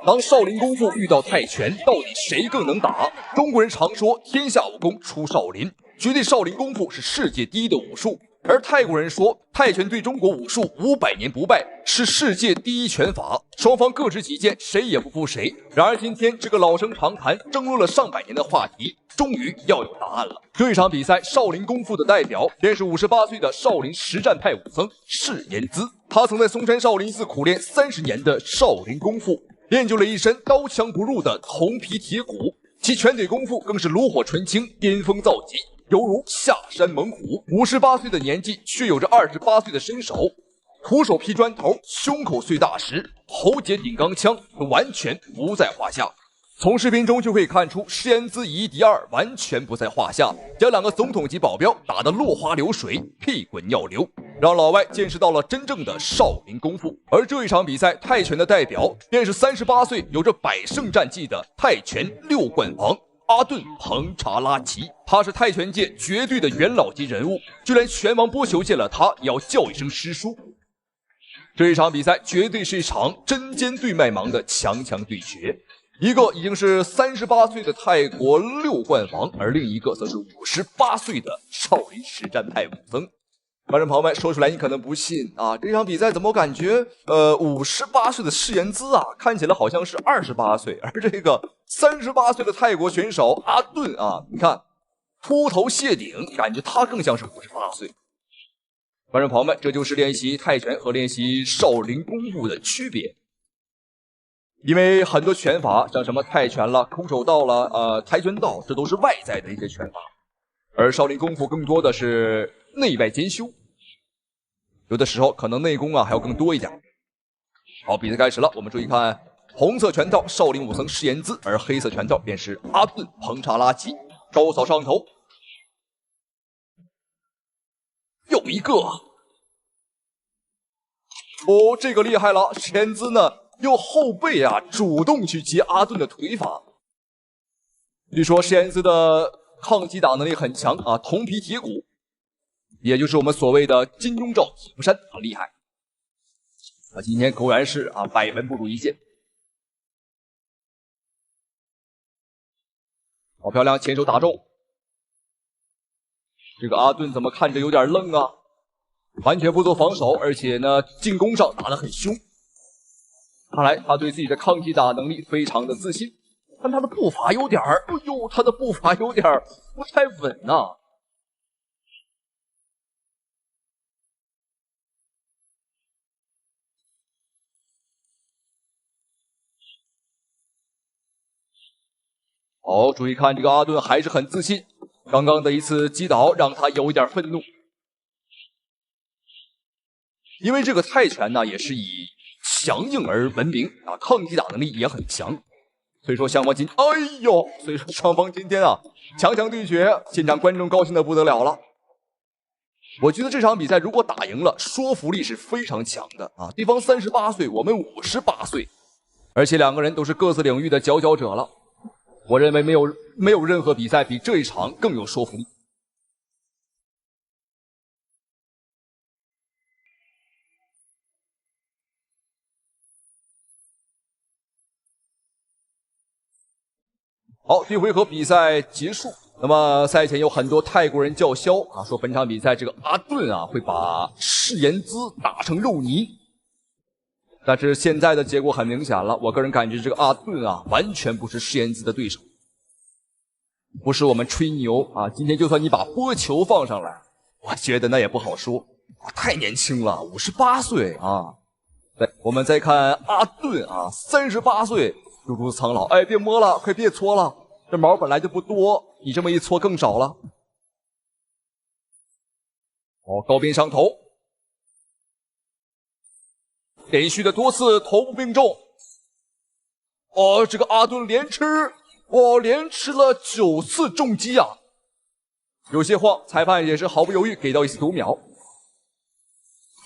当少林功夫遇到泰拳，到底谁更能打？中国人常说天下武功出少林，觉得少林功夫是世界第一的武術。而泰国人说泰拳对中国武術500年不败，是世界第一拳法。双方各执己见，誰也不服谁。然而今天这个老生常谈、争论了上百年的话题，终于要有答案了。这一场比赛，少林功夫的代表便是58岁的少林实战派武僧释延滋。他曾在嵩山少林寺苦练30年的少林功夫，练就了一身刀枪不入的铜皮鐵骨，其拳腿功夫更是爐火純青，巔峰造极，猶如下山猛虎。58歲的年紀，卻有着28歲的身手，徒手劈磚頭，胸口碎大石，喉結頂鋼槍，完全不在話下。從視頻中就可以看出，釋延滋以1敵2完全不在話下，將2個總統級保鏢打得落花流水，屁滾尿流，讓老外見識到了真正的少林功夫。而這一場比賽，泰拳的代表便是38歲有着100勝戰績的泰拳6冠王阿頓·彭查拉奇。他是泰拳界絕對的元老級人物，就連拳王波球見了他也要叫一聲師叔。這一場比賽絕對是一場針尖對麥芒的強強對決。一個已經是38歲的泰國6冠王，而另一個則是58歲的少林實戰派武僧。觀眾朋友們，說出來你可能不信啊，這場比賽怎麼感覺58歲的釋延滋啊，看起來好像是28歲，而這個38歲的泰國選手阿頓啊，你看禿頭謝頂，感覺他更像是58歲。觀眾朋友們，這就是練習泰拳和練習少林功夫的區別。因為很多拳法，像什麼泰拳啦、空手道啦、跆拳道，這都是外在的一些拳法，而少林功夫更多的是內外兼修，有的時候可能內功啊還要更多一點。好，比賽開始了，我們注意看，紅色拳套少林武僧釋延滋，而黑色拳套便是阿頓·彭查拉奇，高掃上頭，又一個，哦，這個厲害了，釋延滋呢？用後背啊主動去接阿頓的腿法。據說釋延滋的抗擊打能力很強啊，銅皮鐵骨，也就是我們所謂的金鐘罩鐵布衫，很厲害。今天果然是百聞不如一見。好漂亮，前手打中。這個阿頓怎麼看着有點愣啊？完全不做防守，而且呢進攻上打得很兇。看來他對自己的抗擊打能力非常的自信，但他的步伐有點他的步伐有點不太穩吶。好，注意看這個阿頓還是很自信，剛剛的一次擊倒讓他有一點憤怒，因為這個泰拳呢也是以強硬而聞名啊，抗擊打能力也很強，所以說雙方今天啊強強對決，現場觀眾高興的不得了了。我覺得這場比賽如果打贏了，說服力是非常強的啊。對方38歲，我們58歲，而且兩個人都是各自領域的佼佼者了。我認為沒有任何比賽比這一場更有說服力。好，第一回合比賽結束。那麼賽前有很多泰國人叫囂啊，說本場比賽這個阿頓啊會把釋延滋打成肉泥。但是現在的結果很明顯了，我個人感覺這個阿頓啊完全不是釋延滋的對手。不是我們吹牛啊，今天就算你把波球放上來，我覺得那也不好說，太年輕了，58歲啊。對，我們再看阿頓啊，38歲。如如蒼老，哎，別摸了，快別搓了，這毛本來就不多，你這麼一搓更少了。哦，高鞭上頭，連續的多次頭部命中。哦，這個阿頓連吃，連吃了9次重擊啊！有些晃，裁判也是毫不猶豫給到一次讀秒。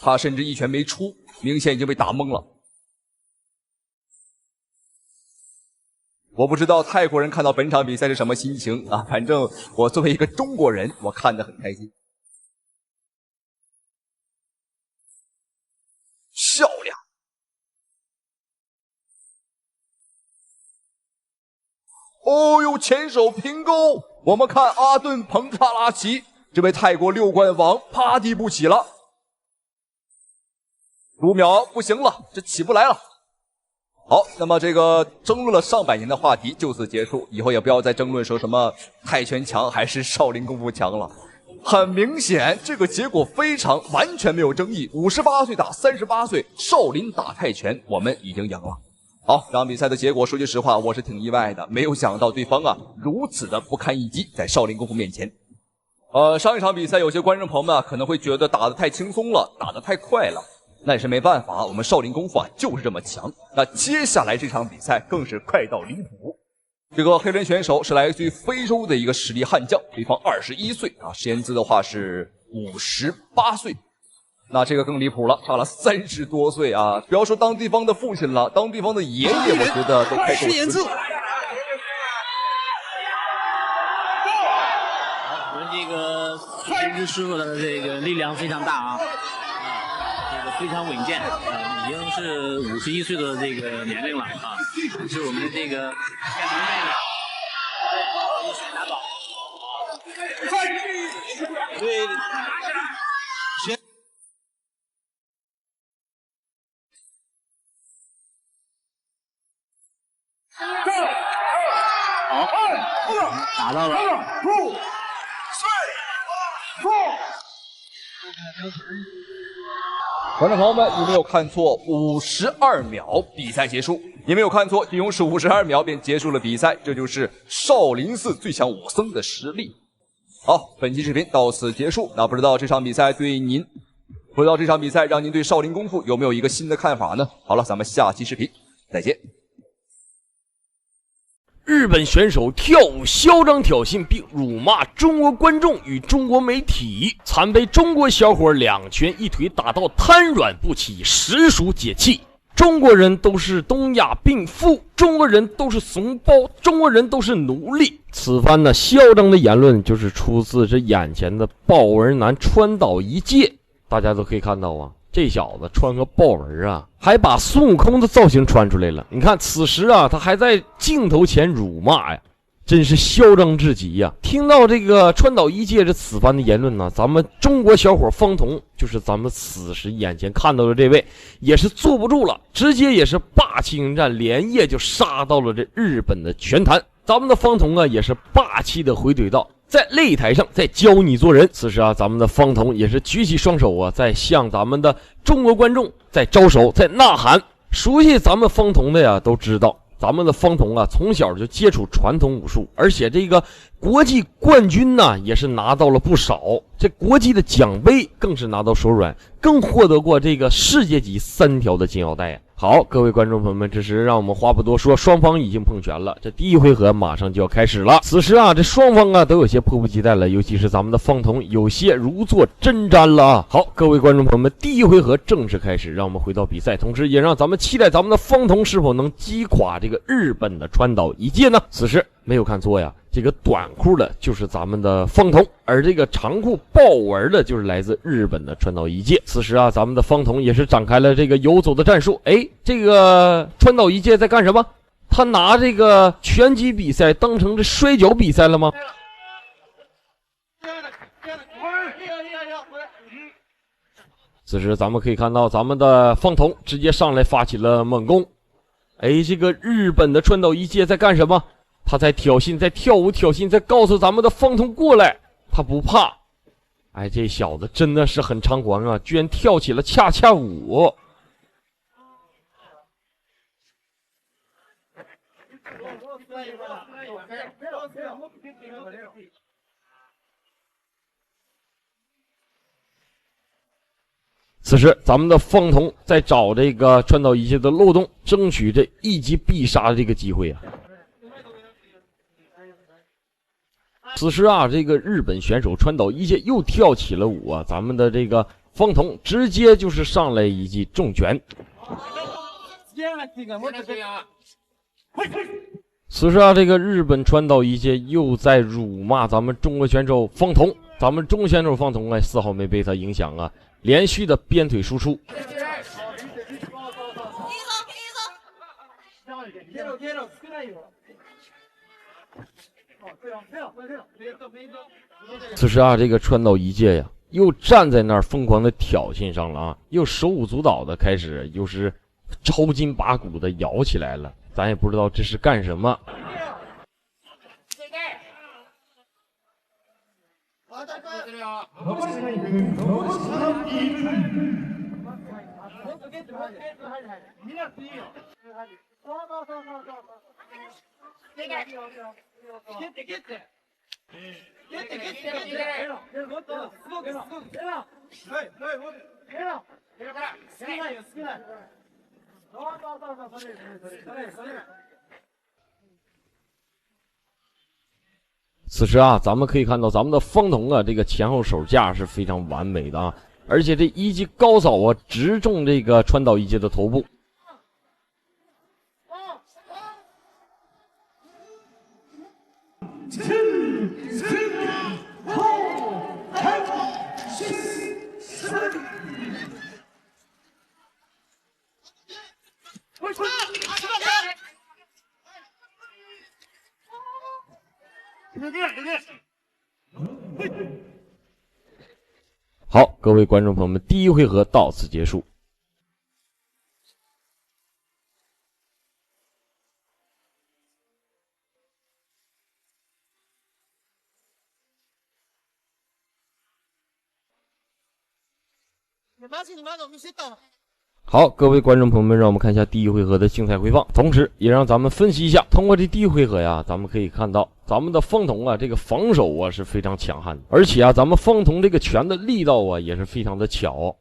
他甚至一拳沒出，明顯已經被打懵了。我不知道泰國人看到本場比賽是什麼心情啊，反正我作為一個中國人，我看得很開心。漂亮！哦呦，前手平勾，我们看阿顿彭查拉奇，这位泰国六冠王趴地不起了。5秒不行了，这起不来了。好，那么这个争論了上百年的話題就此結束，以後也不要再爭論說什麼泰拳強還是少林功夫強了。很明顯，這個結果非常完全沒有爭議，58歲打38歲，少林打泰拳，我們已經贏了。好，這場比賽的結果，說句實話，我是挺意外的，沒有想到對方啊如此的不堪一擊，在少林功夫面前。上一場比賽，有些觀眾朋友們啊可能會覺得打得太輕鬆了，打得太快了。那也是沒辦法，我們少林功夫啊就是這麼強。那接下來這場比賽更是快到離譜。這個黑人選手是來自於非洲的一個實力悍將，對方21歲啊，實驗資的話是58歲。那這個更離譜了，差了30多歲啊！不要說當地方的父親了，當地方的爺爺，我覺得都太夠了。我們這個實驗資師傅的這個力量非常大啊。非常穩健，已經是51歲的這個年齡了啊，是我們的這個拿寶，對，好，打到了。觀眾朋友們，你沒有看錯，52秒比賽結束。你沒有看錯，僅用是52秒便結束了比賽，這就是少林寺最強武僧的實力。好，本期視頻到此結束。那不知道這場比賽讓您對少林功夫有沒有一個新的看法呢？好了，咱們下期視頻再見。日本選手跳舞囂張挑釁並辱罵中國觀眾與中國媒體，慘被中國小伙兩拳一腿打到癱軟不起，實屬解氣。中國人都是東亞病夫，中國人都是慫包，中國人都是奴隸。此番呢囂張的言論就是出自這眼前的豹紋男川島一介，大家都可以看到啊。這小子穿個豹紋啊，還把孫悟空的造型穿出來了。你看，此時啊，他還在鏡頭前辱罵呀，真是囂張至極呀！聽到這個川島一介這此番的言論呢，咱們中國小伙方彤，就是咱們此時眼前看到的這位，也是坐不住了，直接也是霸氣迎戰，連夜就殺到了這日本的拳壇。咱們的方彤啊，也是霸氣的回懟道，在擂台上在教你做人。此時啊，咱們的方彤也是舉起雙手啊，在向咱們的中國觀眾在招手，在吶喊。熟悉咱們方彤的呀，都知道咱們的方彤啊，從小就接觸傳統武術，而且這個國際冠軍呢，也是拿到了不少。這國際的獎盃更是拿到手軟，更獲得過這個世界級3條的金腰帶啊。好，各位觀眾朋友們，這時讓我們話不多說，雙方已經碰拳了。這第一回合馬上就要開始了。此時啊，這雙方啊都有些迫不及待了，尤其是咱們的方彤有些如坐針氈了啊。好，各位觀眾朋友們，第一回合正式開始，讓我們回到比賽，同時也讓咱們期待咱們的方彤是否能擊垮這個日本的川島一介呢？此時沒有看錯呀，這個短褲的就是咱們的方彤，而這個長褲豹紋的就是來自日本的川島一介。此時啊，咱們的方彤也是展開了這個游走的戰術。哎，這個川島一介在幹什麼？他拿這個拳擊比賽當成這摔跤比賽了嗎？此時咱們可以看到咱們的方彤直接上來發起了猛攻。哎，這個日本的川島一介在幹什麼？他在挑釁，在跳舞挑釁，在告訴咱們的方彤過來，他不怕。哎，這小子真的是很猖狂啊，居然跳起了恰恰舞。此時咱們的方彤在找這個川島一介的漏洞，爭取這一擊必殺的這個機會啊。此時啊，這個日本選手川島一介又跳起了舞啊，咱們的這個方彤直接就是上來一記重拳。此時啊，這個日本川島一介又在辱罵咱們中國選手方彤，咱們中國選手方彤啊，絲毫沒被他影響啊，連續的鞭腿輸出。此时啊，这个川岛一介呀，又站在那儿疯狂的挑衅上了啊，又手舞足蹈的开始，又是抽筋拔骨的摇起来了，咱也不知道这是干什么。此时啊，咱们可以看到咱们的方童啊，这个前后手架是非常完美的啊，而且这一击高扫啊，直中这个川岛一介的头部。好，各位观众朋友们，第一回合到此结束。好，各位观众朋友们，让我们看一下第一回合的精彩回放，同时也让咱们分析一下，通过这第一回合呀，咱们可以看到咱们的方童啊，这个防守啊是非常强悍的，而且啊，咱们方童这个拳的力道啊也是非常的巧。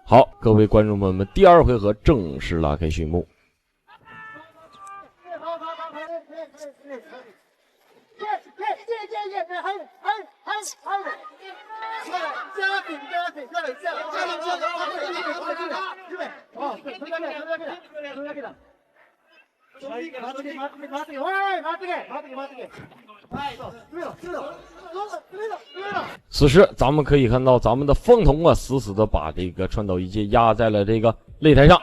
好，各位观众朋友们，第二回合正式拉开序幕。此时咱们可以看到咱们的方童啊，死死的把这个川岛一介压在了这个擂台上。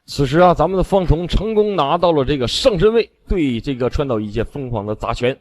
此时啊，咱们的方童成功拿到了这个上身位，对这个川岛一介疯狂的砸拳。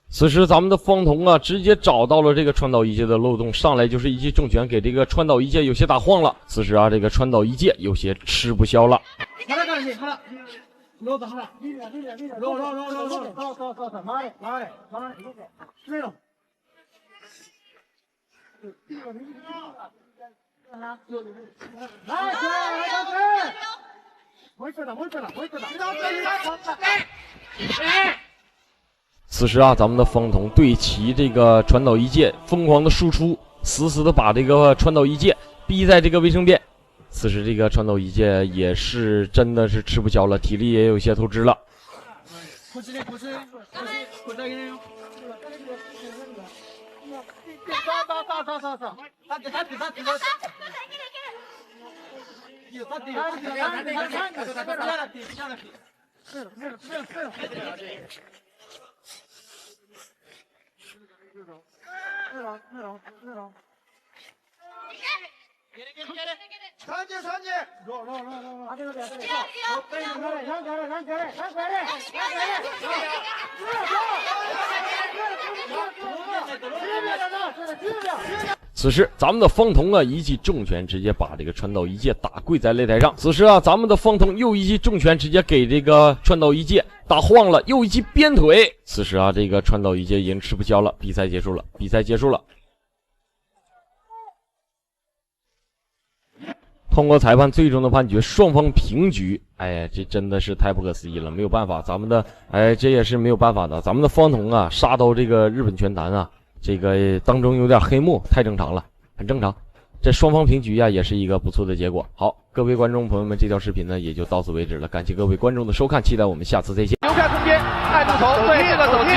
此时咱们的方童啊，直接找到了这个川岛一介的漏洞，上来就是一记重拳，给这个川岛一介有些打晃了。此时啊，这个川岛一介有些吃不消了。此时啊，咱们的方童对齐这个川岛一介疯狂的输出，死死的把这个川岛一介逼在这个卫生边。此时这个川岛一介也是真的是吃不消了，体力也有些透支了。此时，咱们的方彤啊，一记重拳直接把这个川岛一介打跪在擂台上。此时啊，咱们的方彤又一记重拳直接给这个川岛一介打晃了，又一记鞭腿。此时啊，这个川岛一介已经吃不消了，比赛结束了，比赛结束了。通过裁判最终的判决，双方平局。哎呀，这真的是太不可思议了，没有办法，咱们的这也是没有办法的。咱们的方彤啊，杀到这个日本拳坛啊，这个当中有点黑幕，太正常了，很正常。这双方平局啊，也是一个不错的结果。好，各位观众朋友们，这条视频呢也就到此为止了，感谢各位观众的收看，期待我们下次再见。留开空间，按住头，对这个手击，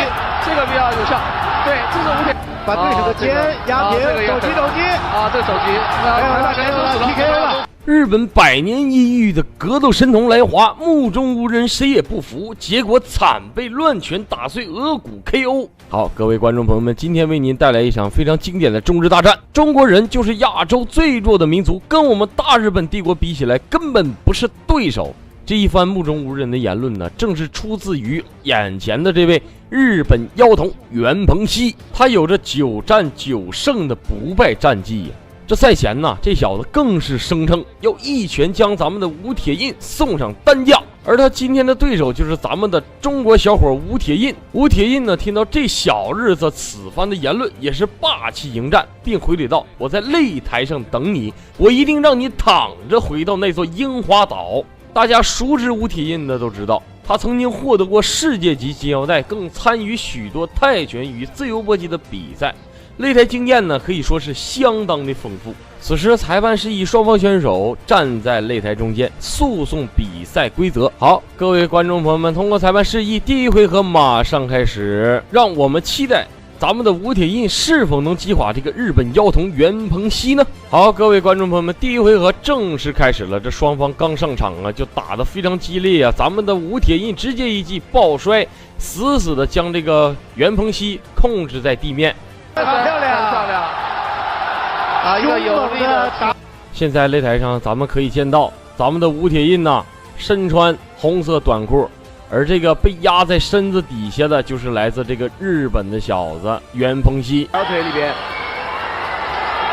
这个比较有效。对，这是吴铁，把对手的肩压平，手击啊，这个手击，那谁说 PK 了？日本百年一遇的格斗神童来华，目中无人，谁也不服，结果惨被乱拳打碎额骨 KO。好，各位观众朋友们，今天为您带来一场非常经典的中日大战。中国人就是亚洲最弱的民族，跟我们大日本帝国比起来，根本不是对手。这一番目中无人的言论呢，正是出自于眼前的这位日本妖童袁鹏熙，他有着9战9胜的不败战绩呀。这赛前呢，这小子更是声称要一拳将咱们的吴铁印送上担架，而他今天的对手就是咱们的中国小伙吴铁印。吴鐵印呢，聽到這小日子此番的言論，也是霸氣迎戰，並回禮道：“我在擂台上等你，我一定讓你躺着回到那座櫻花島。”大家熟知吳鐵印的都知道，他曾經獲得過世界級金腰帶，更參與許多泰拳與自由搏擊的比賽。擂台經驗呢，可以說是相當的豐富。此時裁判示意雙方選手站在擂台中間，訴訟比賽規則。好，各位觀眾朋友們，通過裁判示意，第一回合馬上開始，讓我們期待咱們的吳鐵印是否能擊垮這個日本妖童袁鵬熙呢？好，各位觀眾朋友們，第一回合正式開始了。這雙方剛上場啊，就打得非常激烈啊！咱們的吳鐵印直接一記抱摔，死死的將這個袁鵬熙控制在地面。漂亮，漂亮！啊，一個有力的打。現在擂台上，咱們可以見到咱們的吳鐵印吶，身穿紅色短褲，而這個被壓在身子底下的，就是來自這個日本的小子袁鵬熙。小腿裡邊，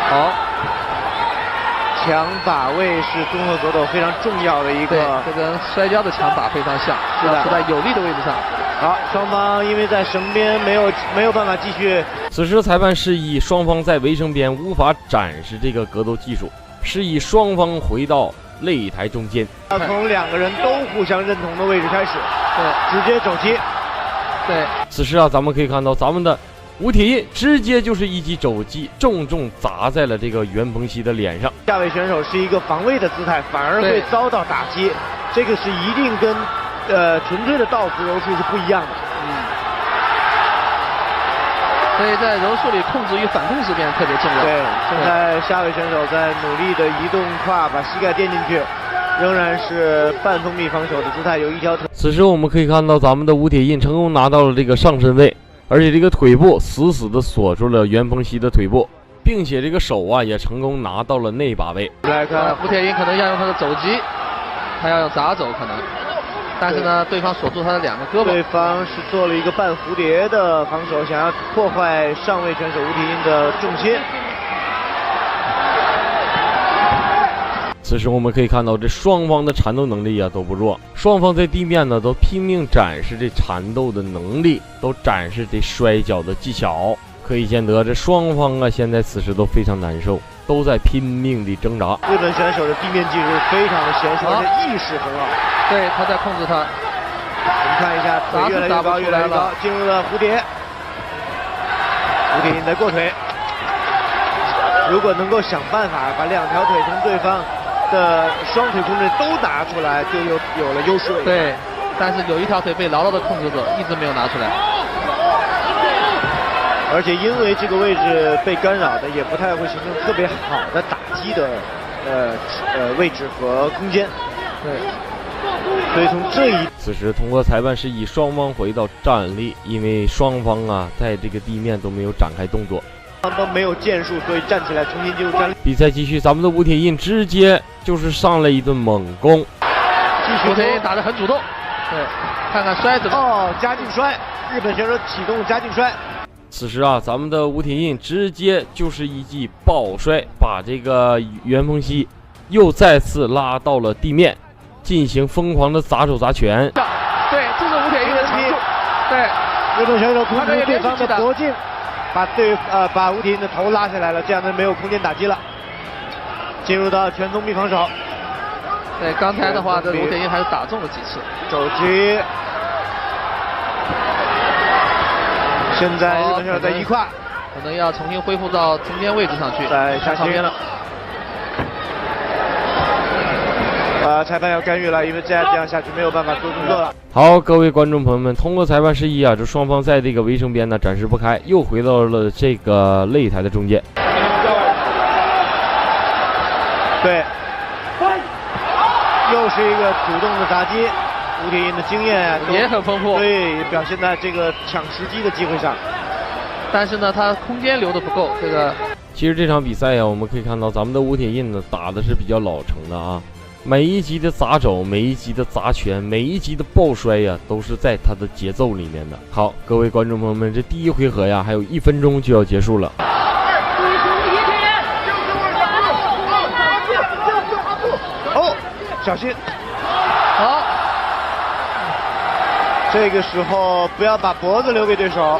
好，搶把位是綜合格鬥非常重要的一個，這跟摔跤的搶把非常像，是的，是在有利的位置上。好，雙方因為在繩邊沒有辦法繼續。此時裁判示意雙方在圍繩邊無法展示這個格鬥技術，示意雙方回到擂台中間。要從兩個人都互相認同的位置開始，對，直接肘擊。對，此時啊，咱們可以看到咱們的吳鐵印直接就是一記肘擊，重重砸在了這個袁鵬熙的臉上。下位選手是一個防衛的姿態，反而會遭到打擊，這個是一定跟純粹的道服柔術是不一樣的。所以在柔術裡控制與反控這邊特別重要。對，現在下位選手在努力的移動胯，把膝蓋墊進去，仍然是半封閉防守的姿態，有一條腿。此時我們可以看到咱們的吳鐵印成功拿到了這個上身位，而且這個腿部死死的鎖住了袁鵬熙的腿部，並且這個手啊也成功拿到了內把位。來看吳鐵印可能要用他的肘擊，他要用砸肘可能。但是呢，對方鎖住他的兩個胳膊。對方是做了一個半蝴蝶的防守，想要破壞上位選手吳鐵印的重心。此時我們可以看到，這雙方的纏鬥能力啊都不弱，雙方在地面呢都拼命展示這纏鬥的能力，都展示這摔跤的技巧。可以見得，這雙方啊現在此時都非常難受，都在拼命地掙扎。日本選手的地面技術非常的嫻熟，而且意識很好。對，他在控制他。我們看一下，腿越來越高，越來越高，進入了蝴蝶。吳鐵印在過腿。如果能夠想辦法把兩條腿從對方的雙腿控制都拿出來，就有了優勢。對，但是有一條腿被牢牢的控制着，一直沒有拿出來。而且因为这個位置被干擾的，也不太會形成特別好的打擊的位置和空間。對，所以從這一此時通過裁判示意雙方回到站立，因為雙方啊在這個地面都沒有展開動作，雙方沒有建樹，所以站起來重新進入站立。比賽繼續，咱們的吳鐵印直接就是上了一頓猛攻。吳鐵印打得很主動，對，看看摔怎麼哦，加勁摔，日本選手啟動加勁摔。此時啊，咱們的吳鐵印直接就是一記抱摔，把這個袁鵬熙又再次拉到了地面，進行瘋狂的砸手砸拳。對，這是吳鐵印的長處。對，日本選手突出對方的脖頸，把吳鐵印的頭拉下來了，這樣就沒有空間打擊了。進入到拳封閉防守。對，剛才的話，這吳鐵印還是打中了幾次。肘擊。現在日本選手在一塊，可能要重新恢復到中間位置上去，在下邊了。裁判要干預了，因為這樣下去沒有辦法做動作了。好，各位觀眾朋友們，通過裁判示意啊，這雙方在這個圍繩邊呢展示不開，又回到了這個擂台的中間。對，又是一個主動的打擊。吳鐵印的經驗也很豐富，對，表現在這個搶時機的機會上。但是呢，他空間留得不夠。這個其實這場比賽呀，我們可以看到咱們的吳鐵印呢打的是比較老成的啊，每一擊的砸肘，每一擊的砸拳，每一擊的抱摔呀，都是在他的節奏裡面的。好，各位觀眾朋友們，這第一回合呀，還有1分鐘就要結束了。哦，小心！好。這個時候不要把脖子留給對手，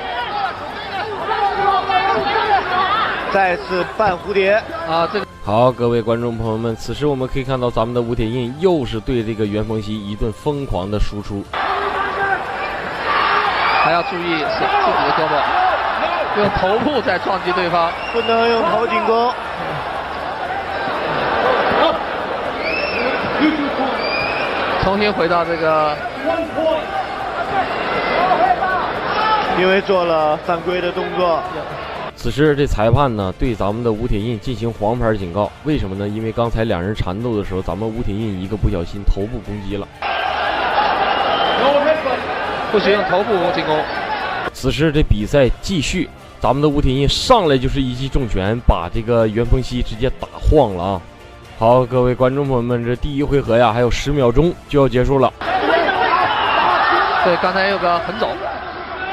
再次半蝴蝶啊！這個好，各位觀眾朋友們，此時我們可以看到咱們的吳鐵印又是對這個袁鵬熙一頓瘋狂的輸出，還要注意自己的胳膊，用頭部在撞擊對方，不能用頭進攻。重新回到這個。因為做了犯規的動作，此時這裁判呢對咱們的吳鐵印進行黃牌警告，為什麼呢？因為剛才兩人纏鬥的時候，咱們吳鐵印一個不小心頭部攻擊了，不許用頭部進攻。此時這比賽繼續，咱們的吳鐵印上來就是一記重拳，把這個袁鵬熙直接打晃了啊！好，各位觀眾朋友們，這第一回合呀還有10秒鐘就要結束了。對，剛才有個橫肘。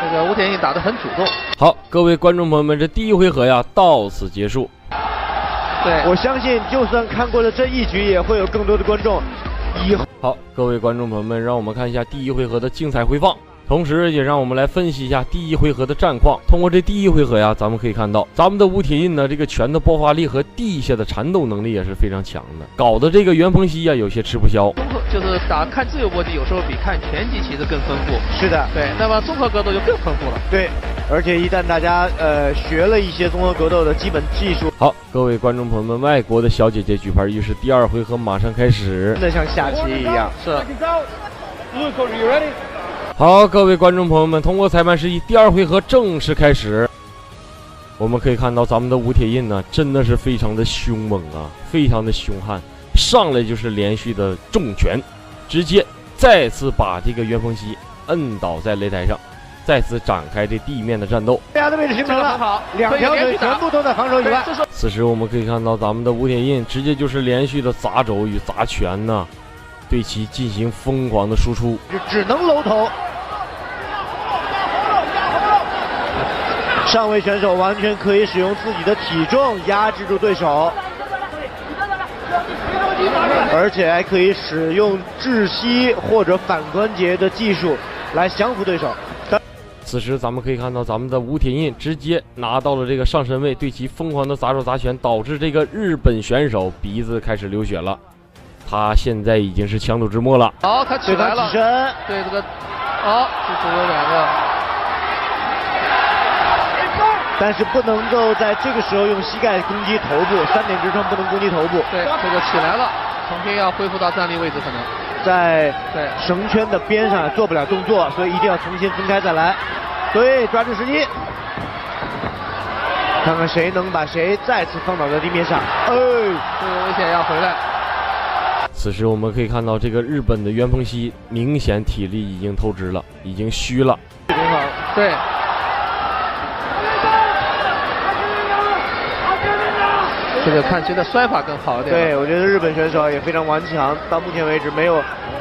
這個吳鐵印打得很主動。好，各位觀眾朋友們，這第一回合呀到此結束。對，我相信就算看過了這一局，也會有更多的觀眾以後。好，各位觀眾朋友們，讓我們看一下第一回合的精彩回放，同時也讓我們來分析一下第一回合的戰況。通過這第一回合呀，咱們可以看到咱們的吳鐵印呢，這個拳的爆發力和地下的纏鬥能力也是非常強的，搞得這個袁鵬熙呀有些吃不消。就是看自由搏擊有時候比看拳擊其實更豐富。是的，對，那麼綜合格鬥就更豐富了。對，而且一旦大家學了一些綜合格鬥的基本技術。好，各位觀眾朋友們，外國的小姐姐舉牌，於是第二回合馬上開始。真的像下棋一樣。是。好，各位觀眾朋友們，通過裁判示意，第二回合正式開始。我們可以看到咱們的吳鐵印呢，真的是非常的兇猛啊，非常的兇悍。上來就是連續的重拳，直接再次把這個袁鵬熙摁倒在擂台上，再次展開這地面的戰鬥。大家的位置形成了，兩條腿全部都在防守以外。此時我們可以看到咱們的吳鐵印直接就是連續的砸肘與砸拳呢，對其進行瘋狂的輸出，只能摟頭。上位選手完全可以使用自己的體重壓制住對手。而且還可以使用窒息或者反關節的技術來降服對手。此時咱們可以看到咱們的吳鐵印直接拿到了這個上身位，對其瘋狂的砸手砸拳，導致這個日本選手鼻子開始流血了。他現在已經是強弩之末了。好，他起來了。起身。對這個，好，這是有兩個。但是不能夠在這個時候用膝蓋攻擊頭部，3點支撐不能攻擊頭部。對，這個起來了，重新要恢復到站立位置，可能在繩圈的邊上做不了動作，所以一定要重新分開再來。對，抓住時機。看看誰能把誰再次放倒在地面上。哎，这个危险要回来。此时我们可以看到，这个日本的袁鹏熙明显体力已经透支了，已经虚了。对。这个看谁的摔法更好一点。对，我觉得日本选手也非常顽强，到目前为止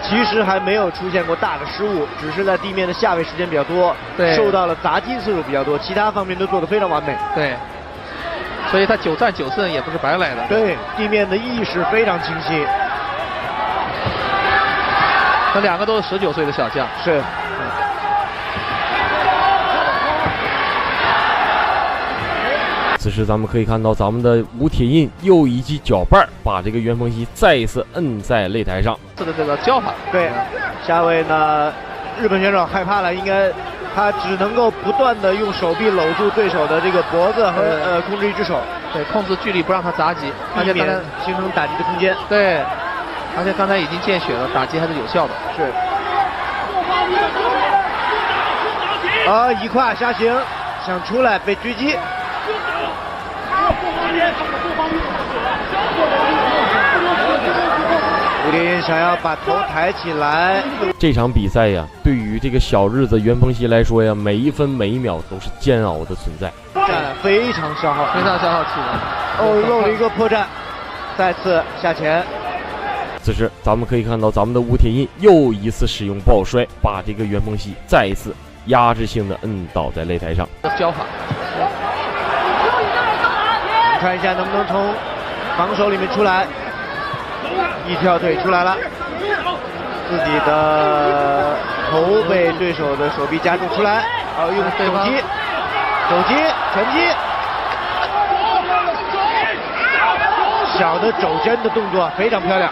其實還沒有出現過大的失誤，只是在地面的下位時間比較多，受到了砸擊次數比較多，其他方面都做得非常完美。對，所以他9戰9勝也不是白來的。對，地面的意識非常清晰。那兩個都是19歲的小將。是。此時咱們可以看到，咱們的吳鐵印又一記腳絆把這個袁鵬熙再一次摁在擂台上。這個教法。對，下位呢，日本選手害怕了，應該他只能夠不斷的用手臂摟住對手的這個脖子和控制一隻手，對，控制距離不讓他砸擊，而且剛才形成打擊的空間。對，而且剛才已經見血了，打擊還是有效的。是。一胯下行，想出來被狙擊。吳鐵印想要把頭抬起來。這場比賽呀，對於這個小日子袁鵬熙來說呀，每一分每一秒都是煎熬的存在。非常消耗，非常消耗體能。漏了一個破綻，再次下潛。此時，咱們可以看到咱們的吳鐵印又一次使用抱摔，把這個袁鵬熙再一次壓制性的摁倒在擂台上。教法。看一下能不能從防守裡面出來，一條腿出來了，自己的頭被對手的手臂夾住出來，用手擊拳擊，小的肘針的動作非常漂亮。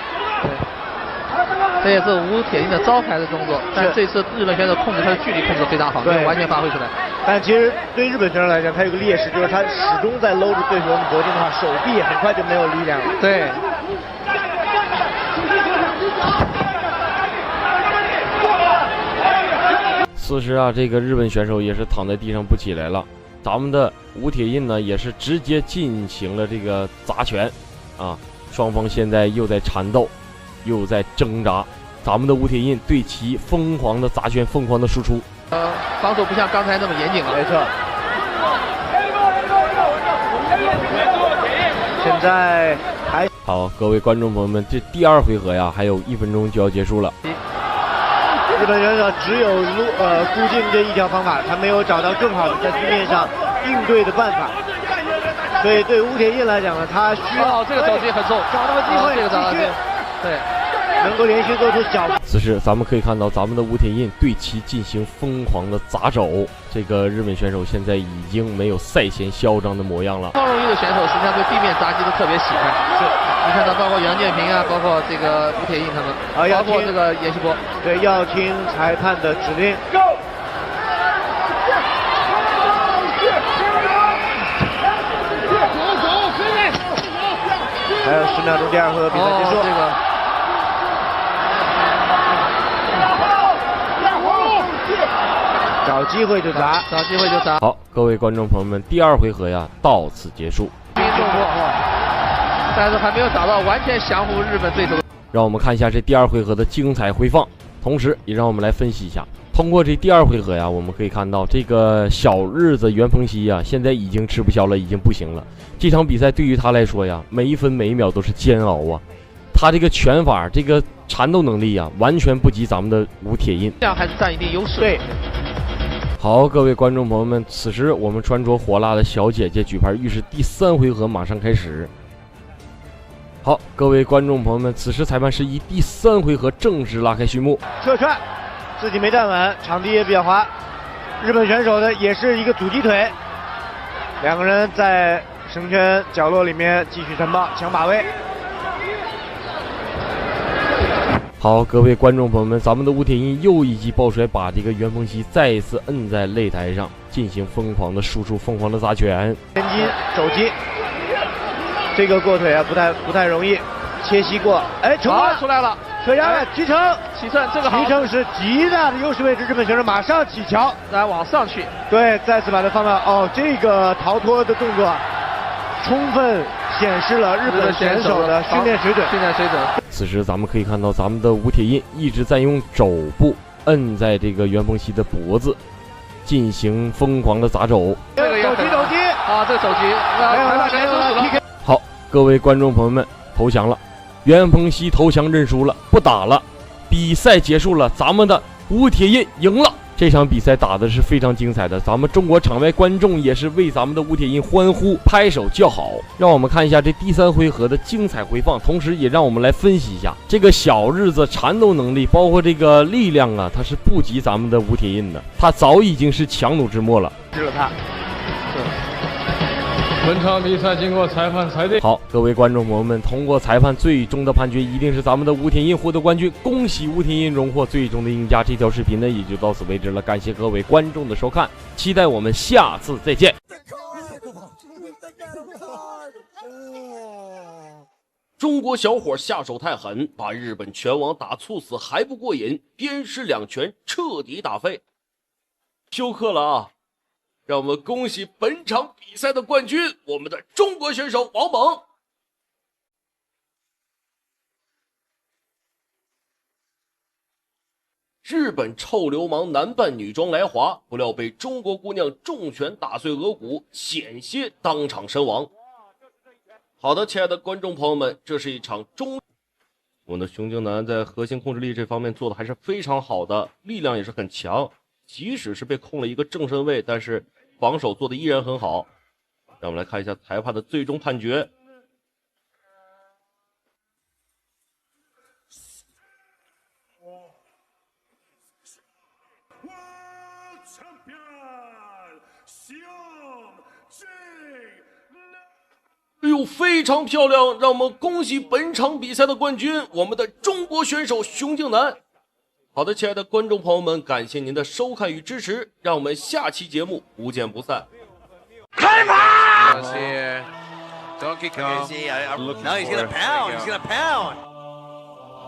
這也是吳鐵印的招牌的動作，但這次日本選手控制他的距離控制非常好，沒有完全發揮出來。但其實對日本選手來講，他有個劣勢，就是他始終在摟住對手的脖頸的話，手臂很快就沒有力量了。對。此時啊，這個日本選手也是躺在地上不起來了。咱們的吳鐵印呢，也是直接進行了這個砸拳，啊，雙方現在又在纏鬥。又在掙扎，咱們的吳鐵印對其瘋狂的砸拳，瘋狂的輸出。防守不像剛才那麼嚴謹了。沒錯。現在還好，各位觀眾朋友們，這第二回合呀，還有1分鐘就要結束了。日本選手只有孤鏡這一條方法，他沒有找到更好的在地面上應對的辦法。所以對吳鐵印來講呢，他需要這個肘擊很重，找到機會，這個找到機會。對，能夠連續做出腳。此時，咱們可以看到咱們的吳鐵印對其進行瘋狂的砸肘。這個日本選手現在已經沒有賽前囂張的模樣了。高榮毅的選手實際上對地面砸擊都特別喜歡。是，你看到包括楊建平啊，包括這個吳鐵印他們，包括這個嚴希波。對，要聽裁判的指令。還有10秒鐘，第二回合比賽結束。找機會就砸，找機會就砸。好，各位觀眾朋友們，第二回合呀到此結束。但是還沒有找到完全降服日本對手。讓我們看一下這第二回合的精彩回放，同時也讓我們來分析一下。通過這第二回合呀，我們可以看到這個小日子袁鵬熙呀，現在已經吃不消了，已經不行了。這場比賽對於他來說呀，每一分每一秒都是煎熬啊。他這個拳法，這個纏鬥能力呀，完全不及咱們的吳鐵印。這樣還是佔一定優勢。對。好，各位觀眾朋友們，此時我們穿着火辣的小姐姐舉牌預示第3回合馬上開始。好，各位觀眾朋友們，此時裁判示意第3回合正式拉開序幕。側踹，自己沒站穩，場地也比較滑。日本選手的也是一個阻擊腿，兩個人在繩圈角落裡面繼續纏抱搶把位。好，各位觀眾朋友們，咱們的吳鐵印又一記抱摔，把這個袁鵬熙再一次摁在擂台上，進行瘋狂的輸出，瘋狂的砸拳。前擊、肘擊，這個過腿啊，不太容易，切膝過，哎，成功出來了，扯壓了齐成，齐成这个好，齐成是极大的优势位置，日本选手马上起桥，来往上去，对，再次把它放到哦，这个逃脱的动作，充分显示了日本选手的训练水准。此时咱们可以看到，咱们的吴铁印一直在用肘部摁在这个袁鹏熙的脖子，进行疯狂的砸肘。这个肘击啊，这个肘击，没有了 PK。好，各位观众朋友们，投降了，袁鹏熙投降认输了，不打了，比赛结束了，咱们的吴铁印赢了。这场比赛打的是非常精彩的，咱们中國場外觀眾也是為咱們的吳鐵印歡呼拍手叫好。讓我們看一下這第3回合的精彩回放，同時也讓我們來分析一下這個小日子纏鬥能力，包括這個力量啊，他是不及咱們的吳鐵印的，他早已經是強弩之末了。是了他。本場比賽經過裁判裁定，好，各位觀眾朋友們，通過裁判最終的判決，一定是咱們的吳鐵印獲得冠軍，恭喜吳鐵印榮獲最終的贏家。這條視頻呢也就到此為止了，感謝各位觀眾的收看，期待我們下次再見。中國小伙下手太狠，把日本拳王打猝死還不過癮，鞭屍兩拳徹底打廢，休克了啊！讓我們恭喜本場比賽的冠軍，我們的中國選手王猛。日本臭流氓男扮女裝來華，不料被中國姑娘重拳打碎額骨，險些當場身亡。好的，親愛的觀眾朋友們，這是一場我們的熊靖南在核心控制力這方面做的還是非常好的，力量也是很強，即使是被控了一個正身位，但是防守做的依然很好。讓我們來看一下裁判的最終判決。哎呦，非常漂亮！讓我們恭喜本場比賽的冠軍，我們的中國選手熊靖南。好的，親愛的觀眾朋友們，感謝您的收看與支持，讓我們下期節目不見不散。開跑！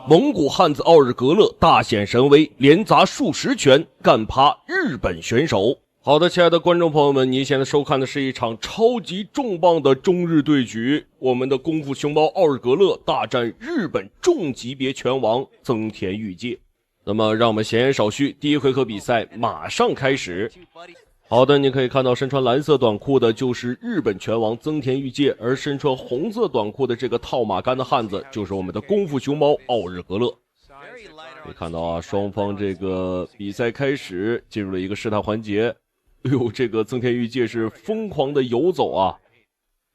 蒙古漢子奧日格勒大顯神威，連砸數十拳，幹趴日本選手。好的，親愛的觀眾朋友們，您現在收看的是一場超級重磅的中日對決，我們的功夫熊貓奧日格勒大戰日本重級別拳王增田裕介。那麼讓我們閒言少敘，第一回合比賽馬上開始。好的，你可以看到身穿藍色短褲的就是日本拳王增田裕介，而身穿紅色短褲的這個套馬桿的漢子就是我們的功夫熊貓奧日格勒。可以看到啊，雙方這個比賽開始進入了一個試探環節。哎呦，這個增田裕介是瘋狂的游走啊！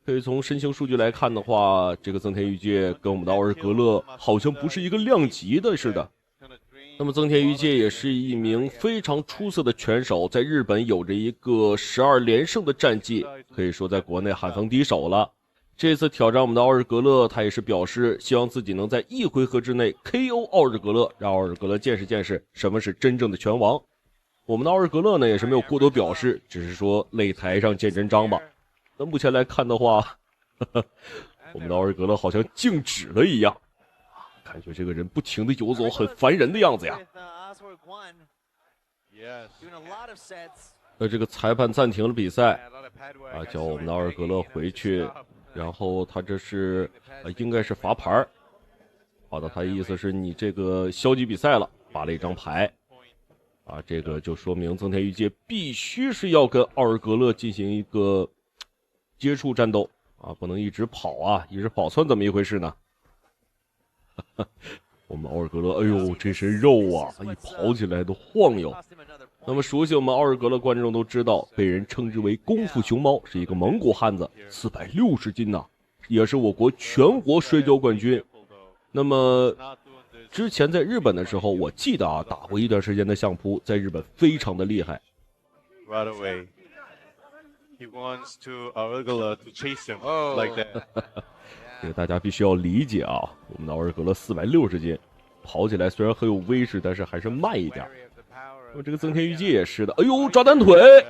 可以從身形數據來看的話，這個增田裕介跟我們的奧日格勒好像不是一個量級的似的。那麼增田裕介也是一名非常出色的拳手，在日本有着一個12連勝的戰績，可以說在國內罕逢敵手了。這次挑戰我們的奧日格勒，他也是表示希望自己能在一回合之內 KO 奧日格勒，讓奧日格勒見識見識什麼是真正的拳王。我們的奧日格勒呢也是沒有過多表示，只是說擂台上見真章吧。那目前來看的話，我們的奧日格勒好像靜止了一樣，感覺這個人不停的游走，很煩人的樣子呀。這個裁判暫停了比賽啊，叫我們的奧日格勒回去，然後他這是應該是罰牌。好的，他的意思是你這個消極比賽了，發了一張牌。啊，這個就說明增田裕介必須是要跟奧日格勒進行一個接觸戰鬥啊，不能一直跑啊，一直跑算怎麼一回事呢？我們奧日格勒，哎呦，這身肉啊，一跑起來都晃悠。那麼熟悉我們奧日格勒觀眾都知道，被人稱之為功夫熊貓，是一個蒙古漢子，460斤吶，也是我國全國摔跤冠軍。那麼之前在日本的時候，我記得啊，打過一段時間的相撲，在日本非常的厲害。Right away. He wants to Arugula to chase him like that. 這個大家必須要理解啊，我們的奧日格勒460斤，跑起來雖然很有威勢，但是還是慢一點。那麼這個增田裕介也是的，哎呦，抓單腿。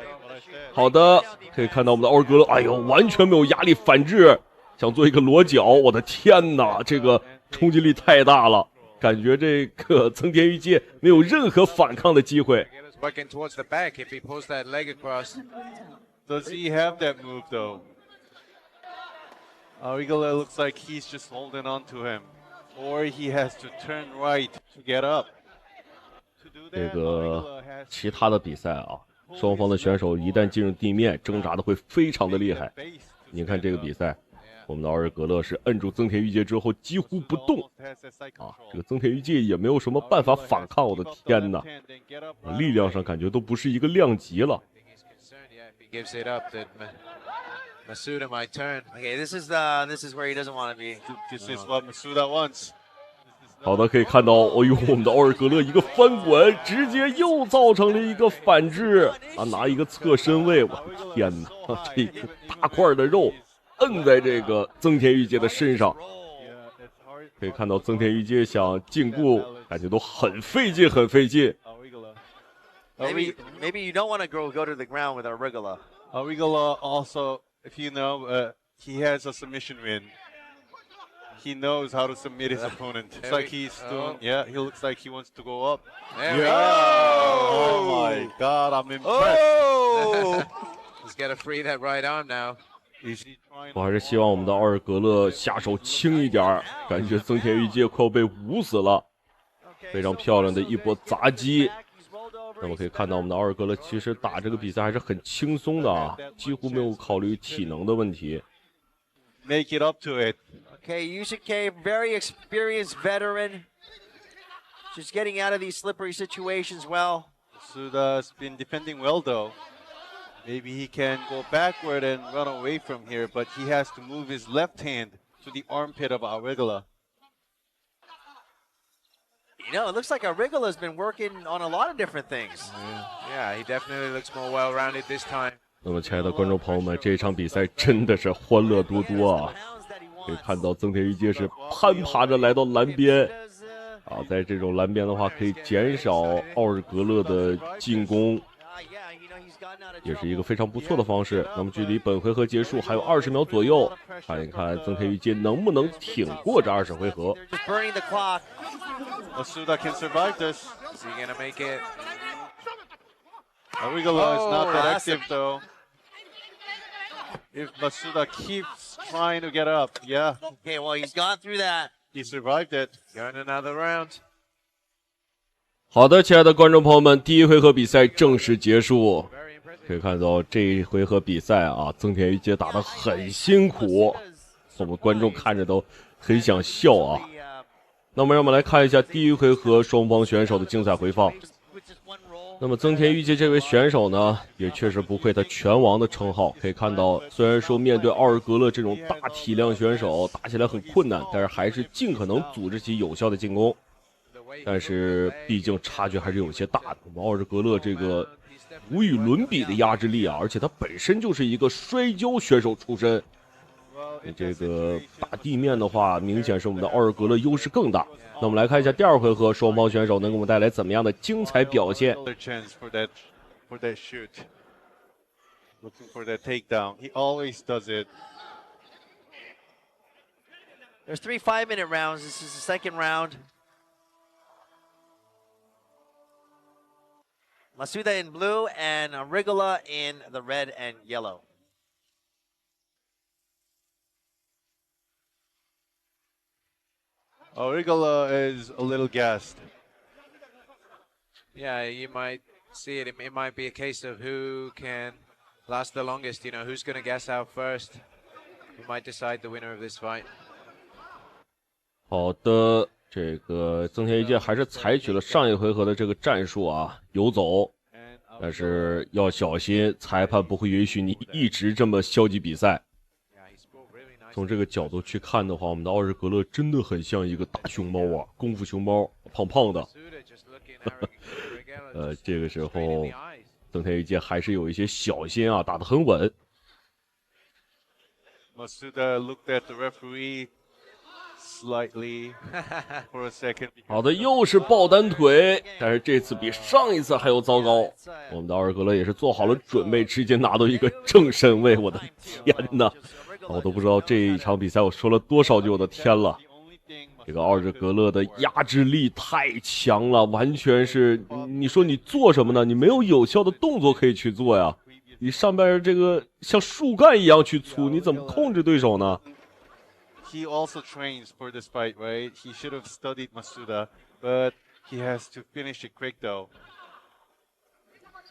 好的，可以看到我們的奧日格勒，哎呦，完全沒有壓力反制，想做一個裸腳，我的天哪，這個衝擊力太大了。感覺這個增田裕介沒有任何反抗的機會。Does he have that move though? Aurigala looks like he's just holding on to him, or he has to turn right to get up. 这个其他的比赛啊，双方的选手一旦进入地面，挣扎的会非常的厉害。你看这个比赛，我们的奥尔格勒是摁住增田裕介之後幾乎不動啊，這個增田裕介也沒有什麼辦法反抗，我的天哪，力量上感覺都不是一個量級了。Masuda might turn. Okay, this is where he doesn't want to be. This is what Masuda wants. 好的，可以看到，哦呦，我們的奧爾格勒一個翻滾，直接又造成了一個反制啊，拿一個側身位，我的天哪，這個大塊的肉摁在這個增田裕介的身上，可以看到增田裕介想進攻，感覺都很費勁，很費勁。Maybe you don't want to go to the ground with Aurigala. Aurigala also, if you know, he has a submission win. He knows how to submit his opponent. It's like he's doing, yeah, he looks like he wants to go up. Oh my God, I'm impressed. Oh! He's got to free that right arm now. 我還是希望我們的奧爾格勒下手輕一點，感覺增田裕介快要被捂死了。非常漂亮的一波砸擊。那麼可以看到，我們的奧爾格勒其實打這個比賽還是很輕鬆的啊，幾乎沒有考慮體能的問題。Make it up to it. Okay, Yusuke, very experienced veteran. Just getting out of these slippery situations well. Masuda's been defending well though. Maybe he can go backward and run away from here, but he has to move his left hand to the armpit of Aurigala. You know, it looks like Aurigala's been working on a lot of different things. Yeah, he definitely looks more well-rounded this time. 那麼，親愛的觀眾朋友們，這一場比賽真的是歡樂多多啊！可以看到增田裕介是攀爬着來到欄邊，啊，在這種欄邊的話，可以減少奧爾格勒的進攻，也是一個非常不錯的方式。那麼，距離本回合結束還有20秒左右，看一看增田裕介能不能挺過這20回合。Masuda can survive this. Is he gonna make it? Aurigala is not that active though. If Masuda keeps trying to get up, yeah. Okay, well, he's gone through that. He survived it. Going another round. 好的，親愛的觀眾朋友們，第一回合比賽正式結束。可以看到這一回合比賽啊，增田裕介打得很辛苦，我們觀眾看着都很想笑啊。那麼讓我們來看一下第一回合雙方選手的精彩回放。那麼增田裕介這位選手呢，也確實不愧他拳王的稱號。可以看到，雖然說面對奧爾格勒這種大體量選手打起來很困難，但是還是盡可能組織起有效的進攻。但是畢竟差距還是有些大的。我們奧爾格勒這個無與倫比的壓制力啊，而且他本身就是一個摔跤選手出身。這個打地面的話，明顯是我們的奧爾格勒優勢更大。那我們來看一下第二回合，雙方選手能給我們帶來怎麼樣的精彩表現。Looking for that takedown. He always does it. There's 3 5-minute rounds. This is the second round. Masuda in blue and Aurigala in the red and yellow. Aurigala is a little gassed. Yeah, you might see it. It might be a case of who can last the longest. You know, who's going to gas out first. Who might decide the winner of this fight. 好的，這個增田裕介還是採取了上一回合的這個戰術啊，游走。但是要小心，裁判不會允許你一直這麼消極比賽。從這個角度去看的話，我們的奧爾格勒真的很像一個大熊貓啊，功夫熊貓，胖胖的。這個時候增田裕介還是有一些小心啊，打得很穩。Masuda looked at the referee slightly for a second. 好的，又是抱单腿，但是這次比上一次還要糟糕。我們的奧爾格勒也是做好了準備，直接拿到一個正身位。我的天哪！我都不知道這一場比賽我說了多少句我的天了。这个奥尔格勒的压制力太强了，完全是你说你做什么呢？你没有有效的动作可以去做呀。你上边这个像树干一样去粗，你怎么控制对手呢？ He also trains for this fight, right? He should have studied Masuda, but he has to finish it quick though.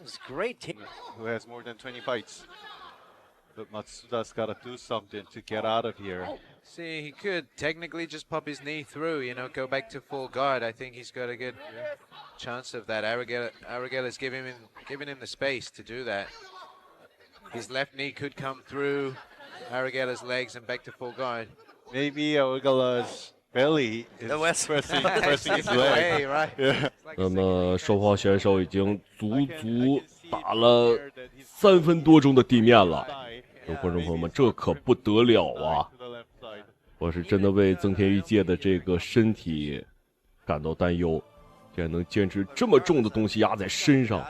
It's great team. Who has more than 20 fights. But Matsuda's got to do something to get out of here. See, he could technically just pop his knee through, you know, go back to full guard. I think he's got a good chance of that. Aragella's giving him the space to do that. His left knee could come through Aragella's legs and back to full guard. Maybe Aragella's belly is pressing his leg. Right? 那么双方选手已经足打了3分多钟的地面了。观众朋友们，这可不得了啊！我是真的为增田裕介的这个身体感到担忧，竟然能坚持这么重的东西压在身上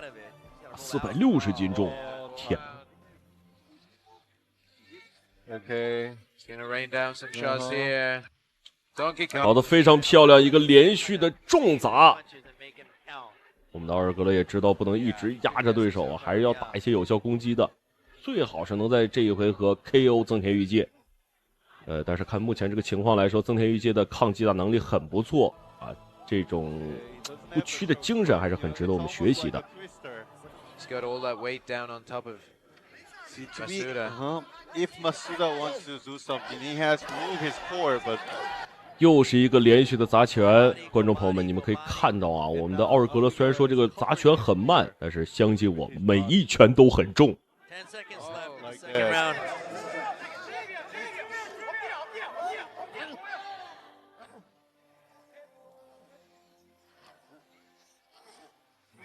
，460斤重，天！ Okay. He's gonna rain down some shots here. Donkey Kong. 搞得非常漂亮，一个连续的重砸。我们的奥尔格勒也知道不能一直压着对手啊，还是要打一些有效攻击的，最好是能在这一回合 KO 增田裕介。但是看目前这个情况来说，增田裕介的抗击打能力很不错啊，这种不屈的精神还是很值得我们学习的。He's got all that weight down on top of Masuda. If Masuda wants to do something, he has to move his core, but 又是一个连續的砸拳，觀眾朋友們，你們可以看到啊，我們的奧爾格勒雖然說這個砸拳很慢，但是相信我，每一拳都很重。10 seconds left. Second round.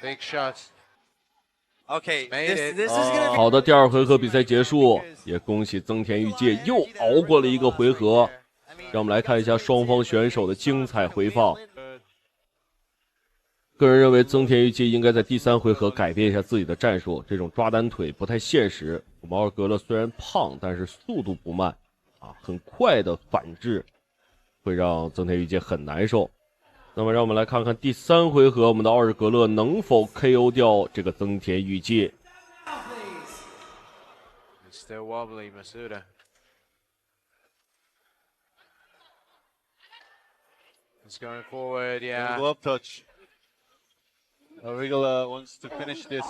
Big shots. Okay, Made this is gonna be 好的，第二回合比賽結束，也恭喜增田裕介又熬過了一個回合。讓我們來看一下雙方選手的精彩回放。個人認為增田裕介應該在第3回合改變一下自己的戰術，這種抓單腿不太現實。我們奧爾格勒雖然胖，但是速度不慢啊，很快的反制會讓增田裕介很難受。那麼讓我們來看看第3回合，我們的奧爾格勒能否 KO 掉這個增田裕介。 Still wobbly, Masuda. He's going forward, yeah. glove touch. Aragelah wants to finish this.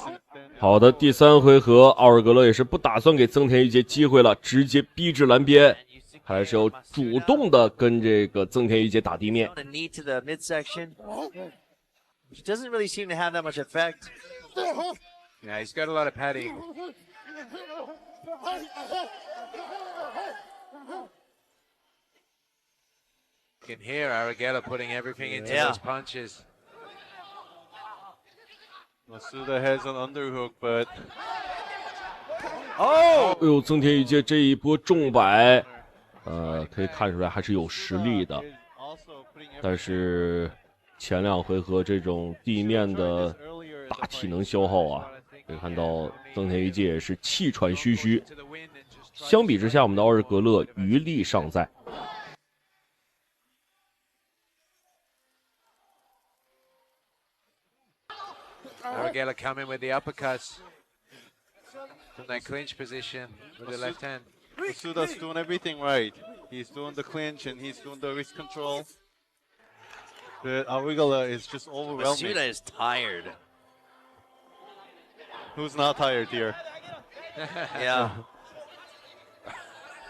好的，第3回合，奧爾格勒也是不打算給增田裕介機會了，直接逼至藍邊。 還是要主動的跟這個增田裕介打地面。knee to the midsection, which doesn't really seem to have that much effect. Yeah, he's got a lot of padding. You can hear Aragelah putting everything into those punches. Masuda has an underhook, but 哎呦，增田裕介這一波重擺。 可以看出來還是有實力的，但是前2回合這種地面的大體能消耗啊，可以看到增田裕介也是氣喘吁吁。相比之下，我們的奧爾格勒餘力尚在。Aragelah coming with the uppercuts from that clinch position with the left hand. Masuda's doing everything right. He's doing the clinch and he's doing the wrist control. But Aragelah is just overwhelming. Masuda is tired. Who's not tired here? Yeah.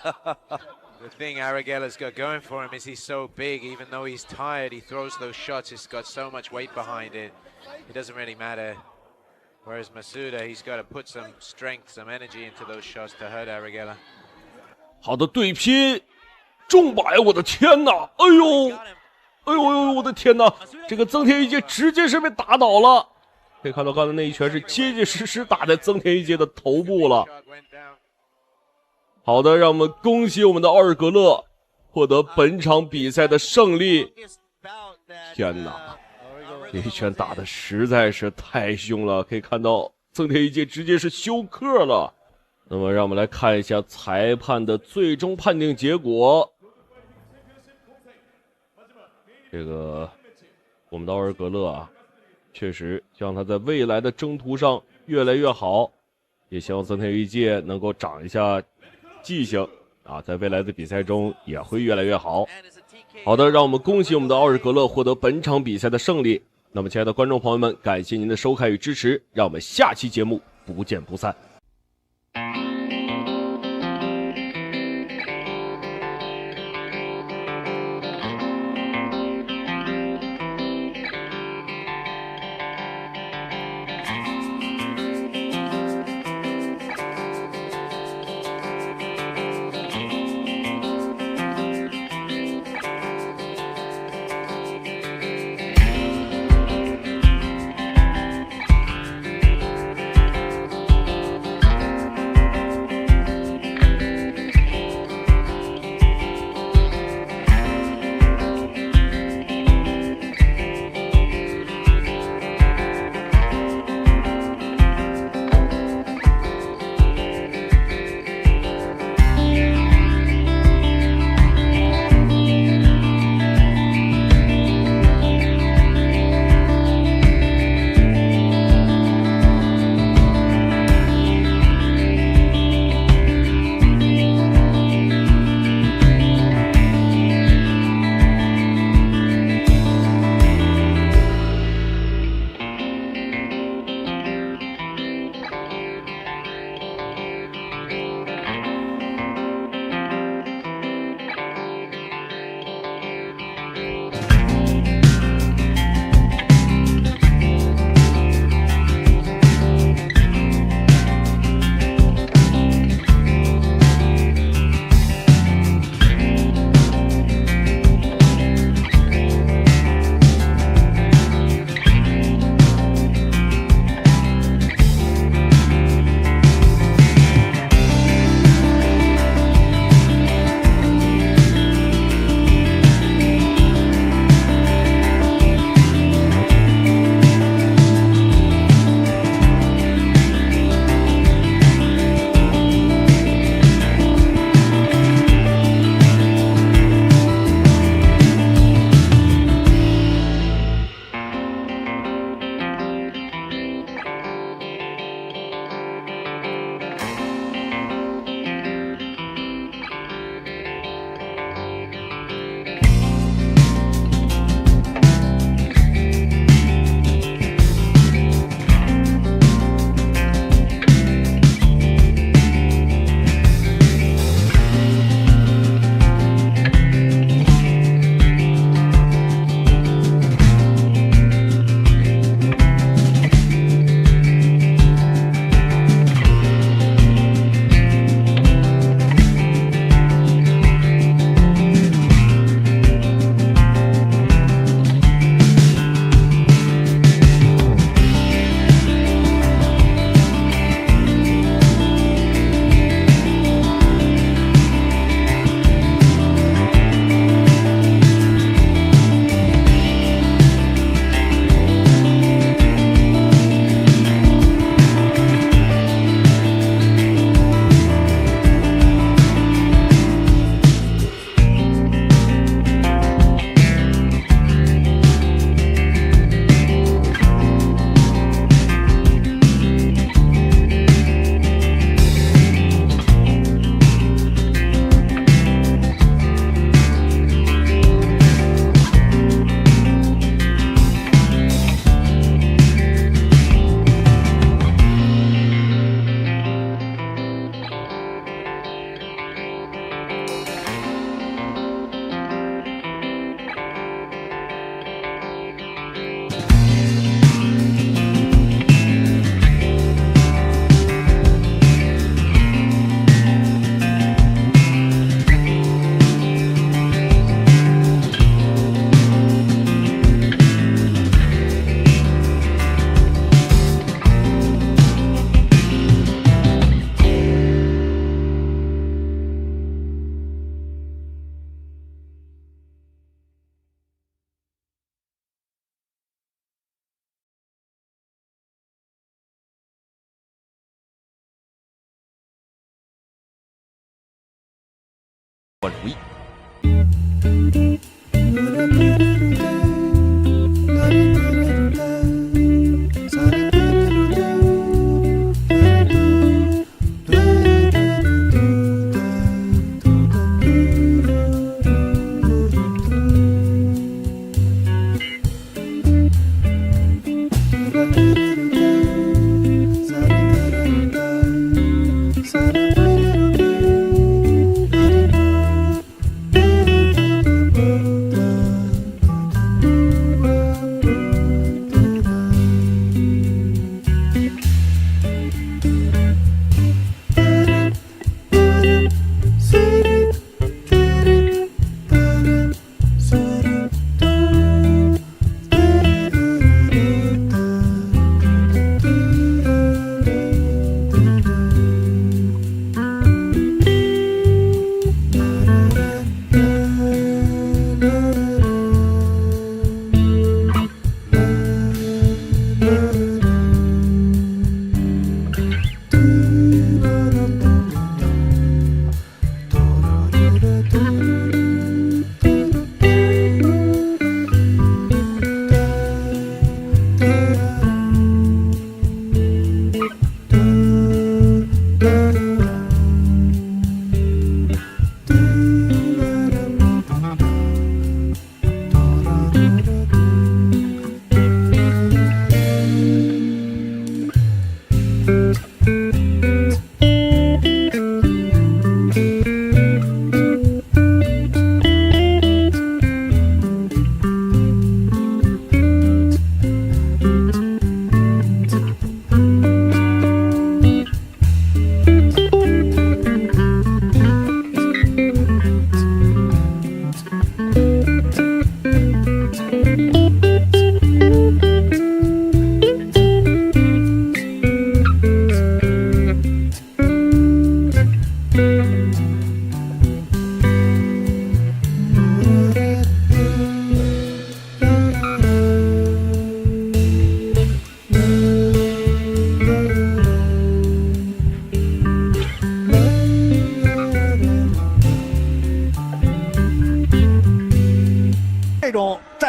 The thing Aragelah's got going for him is he's so big, even though he's tired, he throws those shots, he's got so much weight behind it. It doesn't really matter. Whereas Masuda, he's got to put some strength, some energy into those shots to hurt Aragelah. 好的對拼，重擺，我的天哪！哎呦，哎呦呦，我的天哪！這個增田裕介直接是被打倒了。可以看到剛才那一拳是結結實實打在增田裕介的頭部了。好的，讓我們恭喜我們的奧爾格勒獲得本場比賽的勝利。天哪！這一拳打得實在是太兇了，可以看到增田裕介直接是休克了。那麼讓我們來看一下裁判的最終判定結果。这个我们的奥尔格勒啊，确实希望他在未来的征途上越来越好，也希望增田裕介能够长一下记性啊，在未来的比赛中也会越来越好。好的，让我们恭喜我们的奥尔格勒获得本场比赛的胜利。那么亲爱的观众朋友们，感谢您的收看与支持，让我们下期节目不见不散。万如意。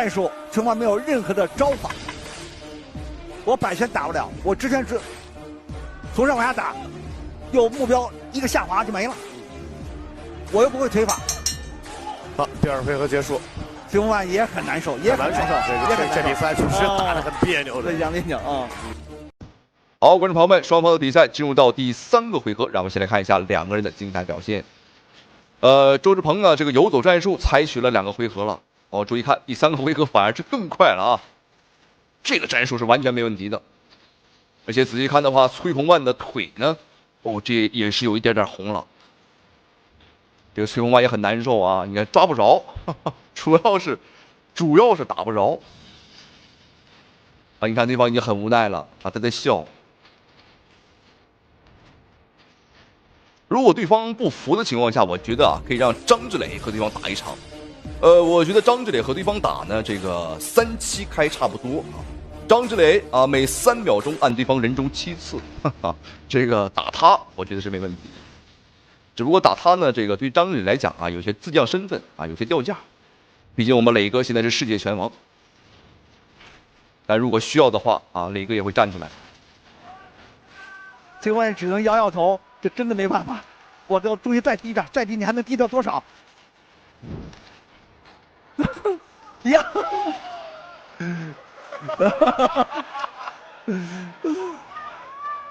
戰術，陳冠沒有任何的招法。我擺拳打不了，我直拳是從上往下打，有目標一個下滑就沒了。我又不會腿法。好，第2回合結束。崔洪萬也很難受，也很難受。這比賽確實打得很別扭的。講講啊。好，觀眾朋友們，雙方的比賽進入到第3個回合，讓我們先來看一下2個人的精彩表現。周志鵬啊，這個游走戰術採取了2個回合了。哦，注意看，第3個回合反而是更快了啊！這個戰術是完全沒問題的。而且仔細看的話，崔洪萬的腿呢，哦，這也是有一點點紅了。這個崔洪萬也很難受啊，你看抓不着，主要是打不着。啊，你看对方已經很無奈了啊，他在笑。如果對方不服的情況下，我覺得啊，可以讓張志磊和對方打一场。我覺得張志磊和對方打呢，這個3-7開差不多啊。張志磊啊，每3秒鐘按對方人中7次，這個打他，我覺得是沒問題。只不過打他呢，這個對張志磊來講啊，有些自降身份啊，有些掉價。畢竟我們磊哥現在是世界拳王，但如果需要的話啊，磊哥也會站出來。崔洪萬只能搖搖頭。這真的沒辦法，我都注意再低點，再低你還能低到多少？呀！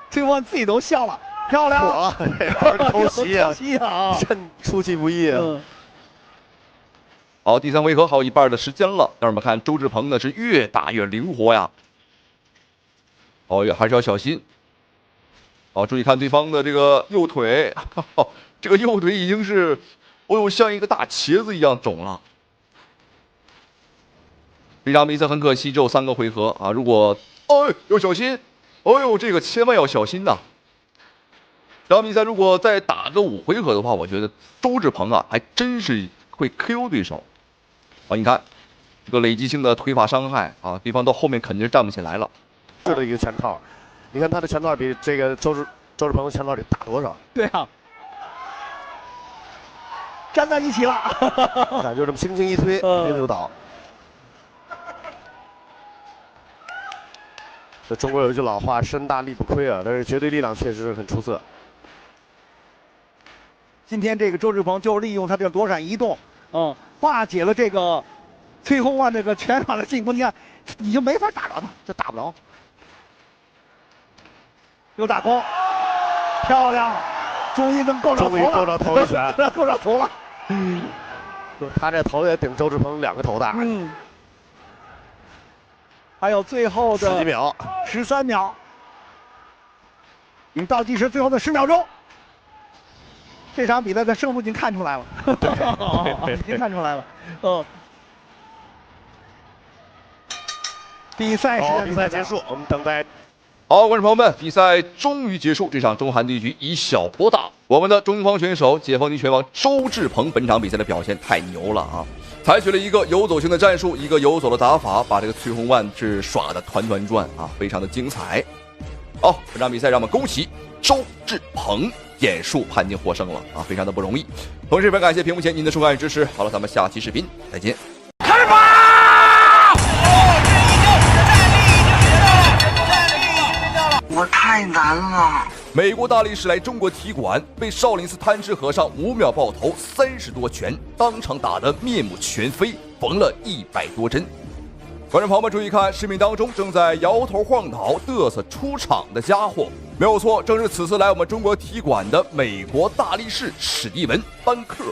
崔洪万自己都笑了，漂亮！偷襲啊！真出其不意啊！好，第3回合還有一半的時間了，讓我們看周志鵬呢是越打越靈活呀。哦，还是要小心。好，注意看对方的這個右腿，這個右腿已經是，哦呦，像一個大茄子一樣腫了。這場比賽很可惜，只有3個回合啊！如果，哎，要小心，哎呦，這個千萬要小心吶！這場比賽如果再打個5回合的話，我覺得周志鵬啊，還真是會 KO 對手。啊，你看這個累積性的腿法傷害啊，對方到後面肯定是站不起來了。是的一個拳套。你看他的拳套比這個周志鵬的拳套得大多少？對啊，站在一起了。看就這麼輕輕一推，别就倒。這中國有一句老話，身大力不虧啊，但是絕對力量確實很出色。今天這個周志鵬就利用他這個躲閃移動，化解了這個崔洪萬這個拳法的進攻。你看，你就沒法打着他，這打不着。又打空，漂亮，終於能夠着頭了，終於夠着頭一拳，夠着頭了。他這頭也頂周志鵬2個頭大。還有最後的10幾秒，13秒。倒計時最後的10秒鐘。這場比賽的勝負已經看出來了，已經看出来了。比賽結束，我們等待。好，觀眾朋友們，比賽終於結束，這場中韓對局以小博大。我們的中方選手解放軍拳王周志鵬本場比賽的表現太牛了啊！採取了一個游走型的戰術，一個游走的打法，把這個崔洪萬是耍得團團轉啊，非常的精彩。好，本場比賽讓我們恭喜周志鵬眼術判定獲勝了啊，非常的不容易。同時也感謝屏幕前您的收看与支持。好了，咱們下期視頻再見。開始吧！我太難了。美國大力士來中國踢館，被少林寺貪吃和尚5秒爆頭30多拳，當場打得面目全非，縫了100多針。觀眾朋友們注意看，視頻當中正在搖頭晃腦嘚瑟出場的家伙，沒有錯，正是此次來我們中國踢館的美國大力士史蒂文·班克。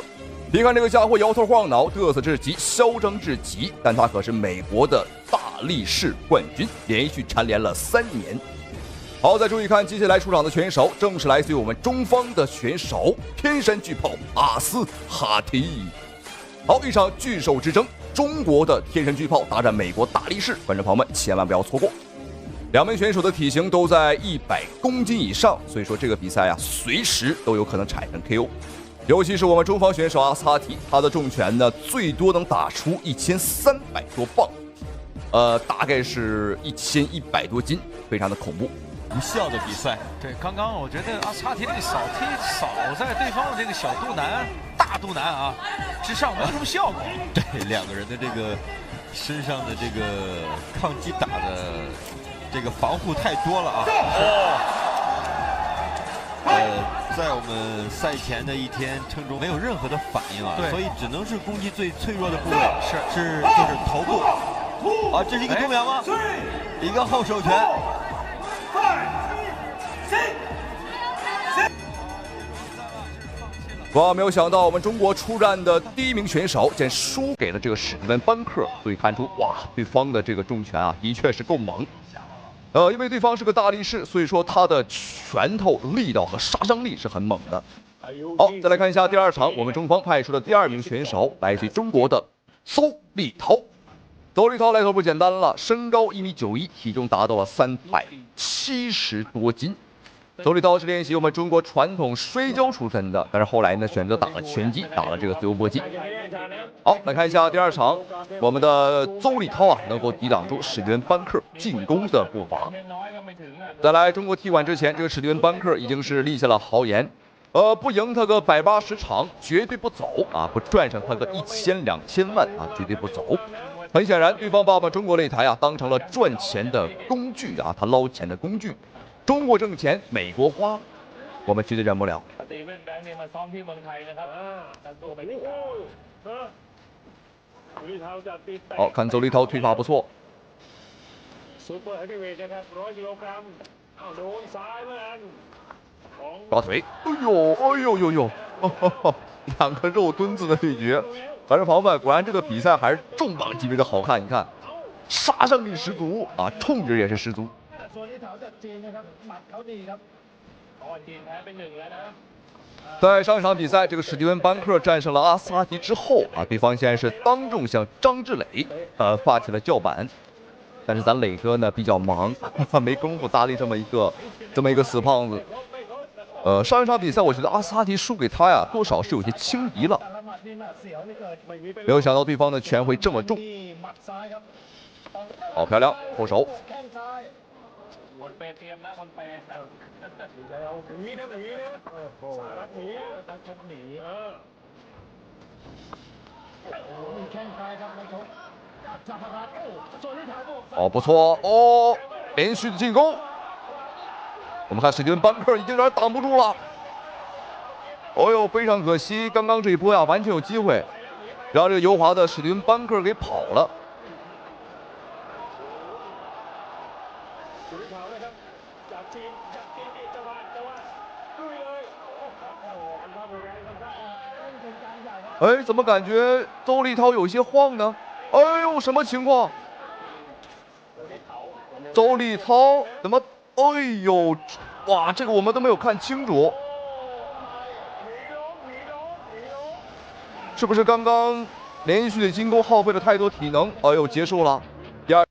別看這個家伙搖頭晃腦嘚瑟至極，囂張至極，但他可是美國的大力士冠軍，連續蟬聯了3年。好，再注意看，接下來出場的拳手正是來自於我們中方的選手天山巨炮阿斯哈提。好，一場巨獸之爭，中國的天山巨炮大戰美國大力士，觀眾朋友們千萬不要錯過。兩名選手的體型都在100公斤以上，所以說這個比賽啊，隨時都有可能產生 KO。尤其是我們中方選手阿斯哈提，他的重拳呢最多能打出1300多磅，大概是1100多斤，非常的恐怖。无效的比赛。对，刚刚我觉得阿斯哈提这个扫踢扫在对方的这个小肚腩、大肚腩啊之上没有什么效果。对，两个人的这个身上的这个抗击打的这个防护太多了啊。在我们赛前的一天称中没有任何的反应啊，所以只能是攻击最脆弱的部位，就是头部。啊，这是一个动摇吗？一个后手拳。哇，没有想到我们中国出战的第一名选手竟然输给了这个史蒂文·班克，所以看出哇，对方的这个重拳啊，的确是够猛。因为对方是个大力士，所以说他的拳头力道和杀伤力是很猛的。好，再来看一下第二场，我们中方派出的第二名选手来自于中国的邹立涛。邹立涛来头不简单了，身高1.91米，体重达到了370多斤。邹立涛是练习我们中国传統摔跤出身的，但是後來呢選擇打了拳擊，打了這個自由搏擊。好，來看一下第二場，我們的邹立涛啊能夠抵擋住史蒂文·班克進攻的步伐。在來中國踢館之前，這個史蒂文·班克已經是立下了豪言，不贏他個180場絕對不走啊，不賺上他個1000、2000萬啊，絕對不走。很顯然，對方把我們中國擂台啊當成了賺錢的工具啊，他撈錢的工具。中國掙錢，美國花，我們絕對忍不了。好，看邹立涛推法不錯。抓腿，哎呦，哎呦呦呦，兩個肉墩子的對決。反正朋友們，果然這個比賽還是重磅級別的好看。你看，殺傷力十足啊，衝勁也是十足。在上一場比賽，這個史蒂文·班克戰勝了阿斯哈提之後啊，對方現在是當眾向張志磊發起了叫板，但是咱磊哥呢比較忙，沒工夫搭理這麼一個死胖子。上一場比賽我覺得阿斯哈提輸給他呀，多少是有些輕敵了。沒有想到對方的拳會這麼重。好漂亮，後手。哦，不錯哦，連續的進攻。我們看史蒂文·班克已經有點擋不住了。哦呦，非常可惜，剛剛這一波呀，完全有機會讓這個油滑的史蒂文·班克給跑了。哎，怎麼感覺邹立涛有些晃呢？哎呦，什麼情況？邹立涛怎麼？哎呦，哇，這個我們都沒有看清楚，是不是剛剛連續的進攻耗費了太多體能？哎呦，結束了。第二。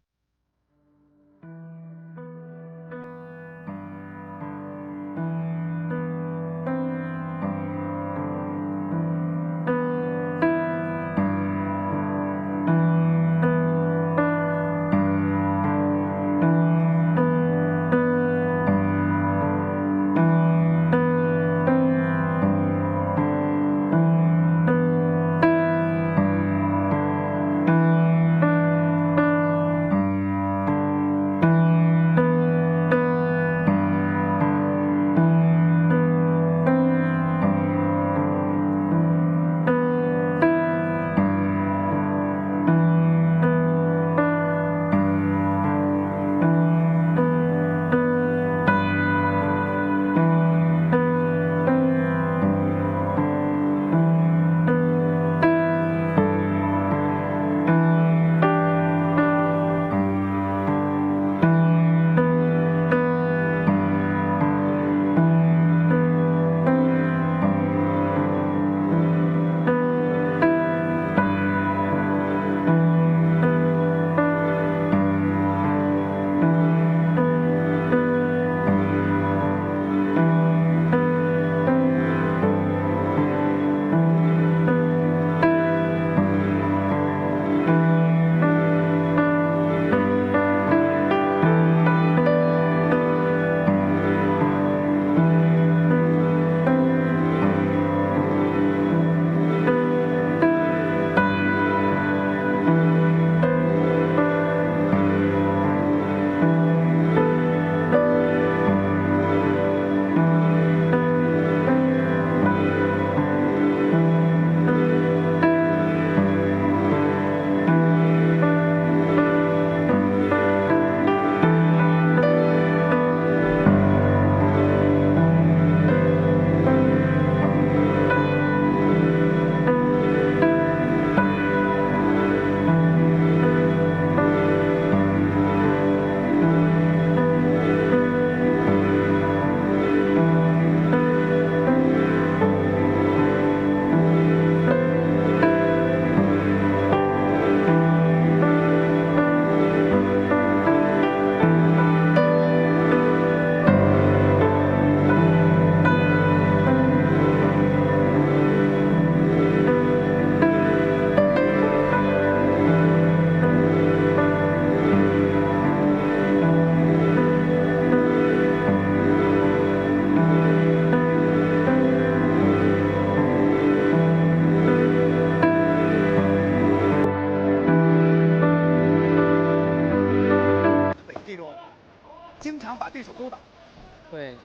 对。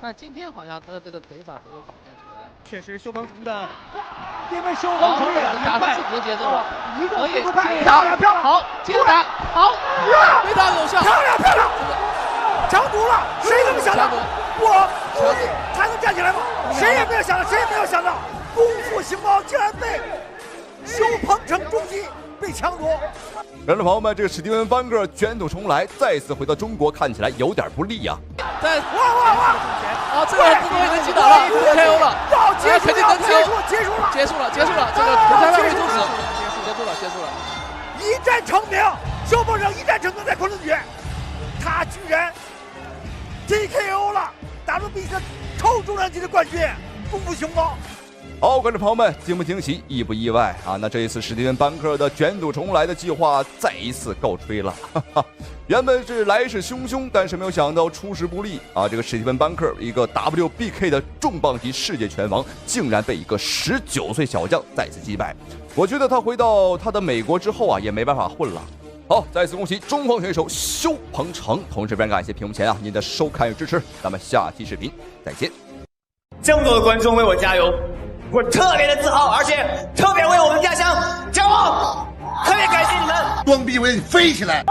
但今天好像他的这个腿法都有表现出来。确实，修鹏程的，因为修鹏程打自己的节奏了，可以漂亮，好，接着打，好，非常有效，漂亮，强毒了，谁能想到？我估计他能站起来吗？谁也没有想到，功夫熊猫竟然被修鹏程中击。被抢夺。观众朋友们，这个史蒂文·班克卷土重来，再次回到中国，看起来有点不利啊！哇！这个自动已经击倒了 ，KO 了，肯定能结束了，这个裁判会终止，结束了，一战成名，修鹏程一战成名在昆仑决，他居然 TKO 了 WBC 的超重量级的冠军，功夫熊猫。好，观众朋友们，惊不惊喜，意不意外啊？那这一次史蒂文·班克的卷土重来的计划再一次告吹了。原本是来势汹汹，但是没有想到出师不利啊！这个史蒂文·班克，一个 WBK 的重磅级世界拳王，竟然被一个19岁小将再次击败。我觉得他回到他的美国之后啊，也没办法混了。好，再次恭喜中方选手修鹏程，同时非常感谢屏幕前您的收看与支持，咱们下期视频再见。这么多的观众为我加油。我特别的自豪，而且特别为我们家乡骄傲，特別感謝你們。雙臂為飛起來！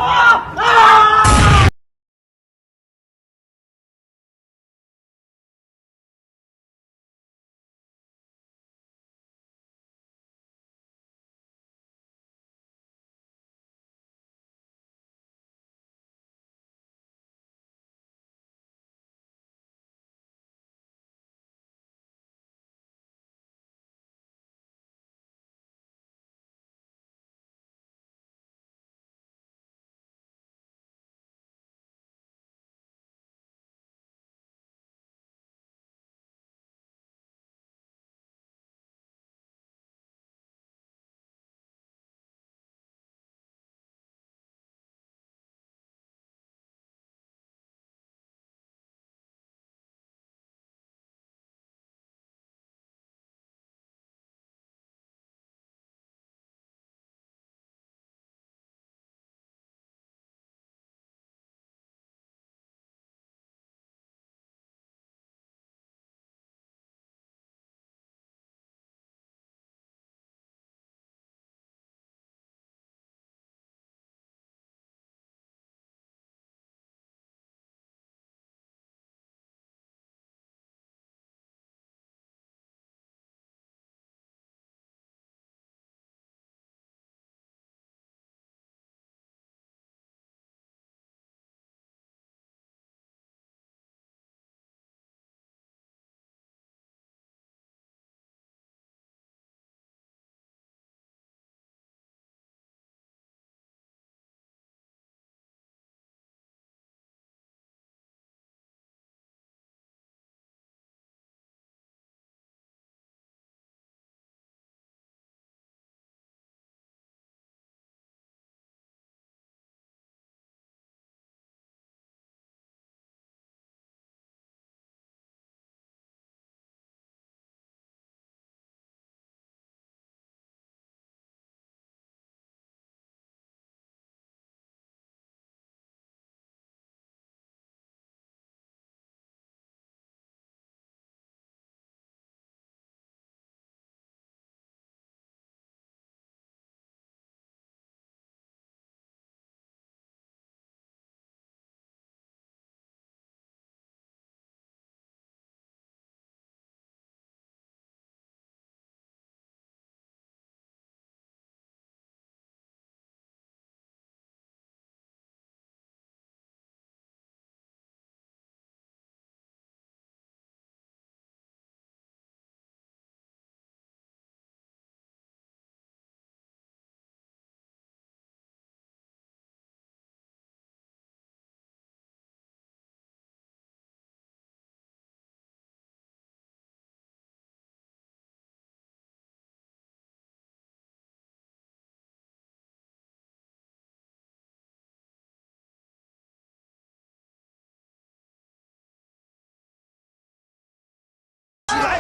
起来，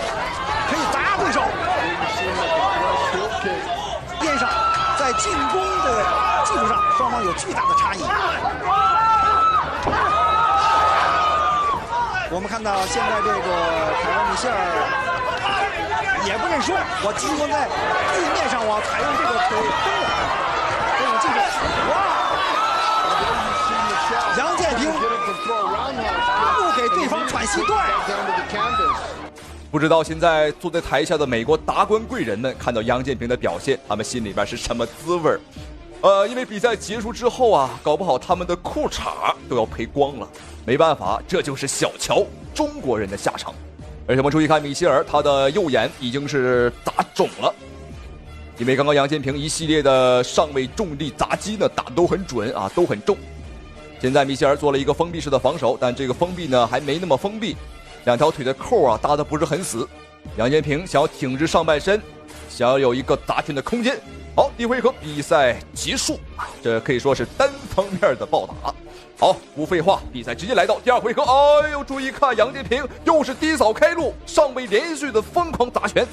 可以砸对手。边上，在进攻的技术上，双方有巨大的差异。我们看到现在这个凯文米歇尔也不认输，我尽管在地面上我采用这个腿蹬的这种技术。哇！杨建平不给对方喘息段。不知道现在坐在台下的美国达官贵人们看到杨建平的表现，他们心里边是什么滋味儿？因为比赛结束之后啊，搞不好他们的裤衩都要赔光了。没办法，这就是小瞧中国人的下场。而且我们注意看米歇尔，他的右眼已经是打肿了，因为刚刚杨建平一系列的上位重力砸击呢，打得都很準啊，都很重。现在米歇尔做了一個封閉式的防守，但這個封閉呢還沒那麼封閉，兩條腿的扣啊搭得不是很死。楊建平想要挺直上半身，想要有一個打拳的空間。好，第一回合比賽結束，這可以說是單方面的暴打。好，不廢話，比賽直接來到第二回合。哎呦，注意看，楊建平又是低掃開路，上位連續的瘋狂砸拳。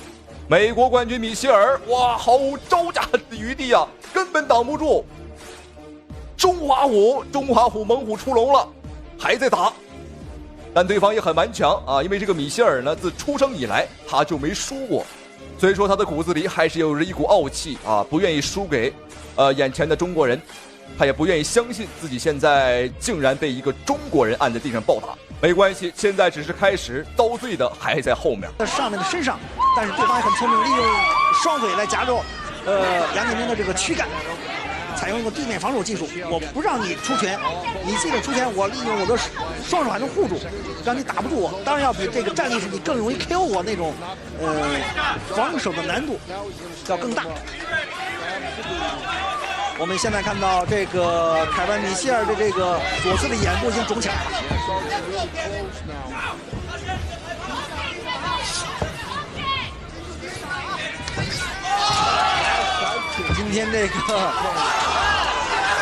美國冠軍米歇爾，哇，毫無招架的餘地啊，根本擋不住。中華虎猛虎出籠了，還在打，但對方也很頑強啊，因為這個米歇爾呢，自出生以來他就沒輸過，所以說他的骨子裡還是有着一股傲氣啊，不願意輸給眼前的中國人，他也不願意相信自己現在竟然被一個中國人按在地上暴打。沒關係，現在只是開始，遭罪的還在後面。上面的身上，但是對方也很聰明，利用雙腿來夾住楊建平的這個軀幹。採用一個地面防守技術，我不讓你出拳，你這個出拳，我利用我的雙手還能護住，讓你打不住我。當然要比這個站立式你更容易 KO 我那種防守的難度要更大。我們現在看到這個凱文米歇爾的這個左側的眼部已經腫起來了。今天這個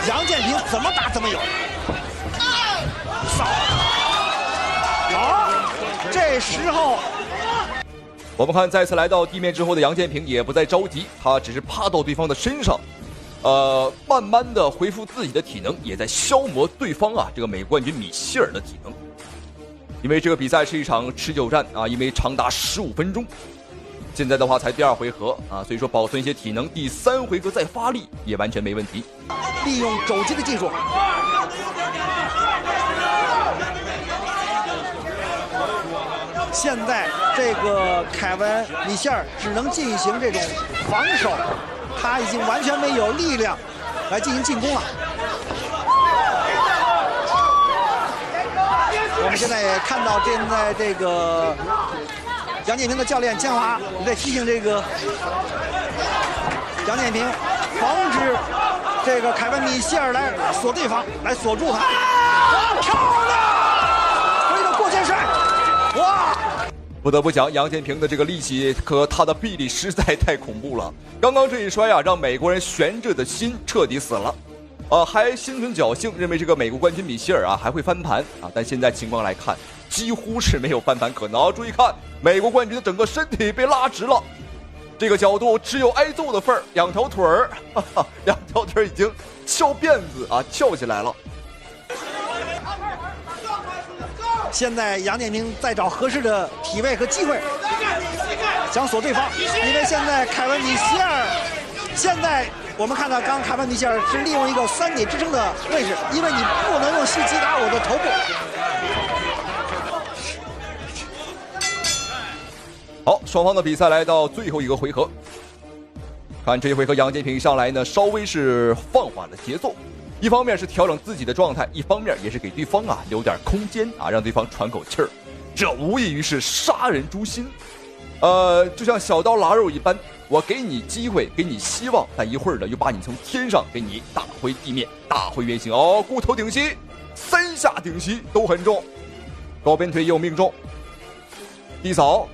楊建平怎麼打怎麼有，掃。好，這時候我們看再次來到地面之後的楊建平也不再着急，他只是趴到對方的身上，慢慢的恢復自己的體能，也在消磨對方啊這個美國冠軍米歇爾的體能。因為這個比賽是一場持久戰啊，因為長達15分鐘。現在的話才第二回合啊，所以說保存一些體能，第三回合再發力也完全沒問題。利用肘擊的技術，現在這個凱文米歇爾只能進行這種防守，他已經完全沒有力量來進行進攻了。我們現在也看到現在這個楊建平的教練江華也在提醒這個楊建平，防止這個凱文米歇爾來鎖對方，來鎖住他。漂亮！這個過肩摔，哇！不得不講，楊建平的這個力氣和他的臂力實在太恐怖了。剛剛這一摔啊，讓美國人懸着的心徹底死了。還心存僥倖，認為這個美國冠軍米歇爾啊還會翻盤啊，但現在情況來看，幾乎是沒有翻盤可能。注意看，美國冠軍的整個身體被拉直了，這個角度只有挨揍的份兒，兩條腿兒已經翹辮子啊，翹起來了。現在楊建平在找合適的體位和機會，想鎖對方，因為現在凱文米歇爾，現在我們看到剛凱文米歇爾是利用一個3點支撐的位置，因為你不能用膝擊打我的頭部。好，雙方的比賽來到最後一個回合，看這一回合楊建平上來呢，稍微是放緩了節奏，一方面是調整自己的狀態，一方面也是給對方啊留點空間啊，讓對方喘口氣兒，這無異於是殺人誅心，就像小刀剌肉一般，我給你機會，給你希望，但一會兒呢又把你從天上給你打回地面，打回原形。哦，骨頭頂膝，3下頂膝都很重，高邊腿又命中，低掃。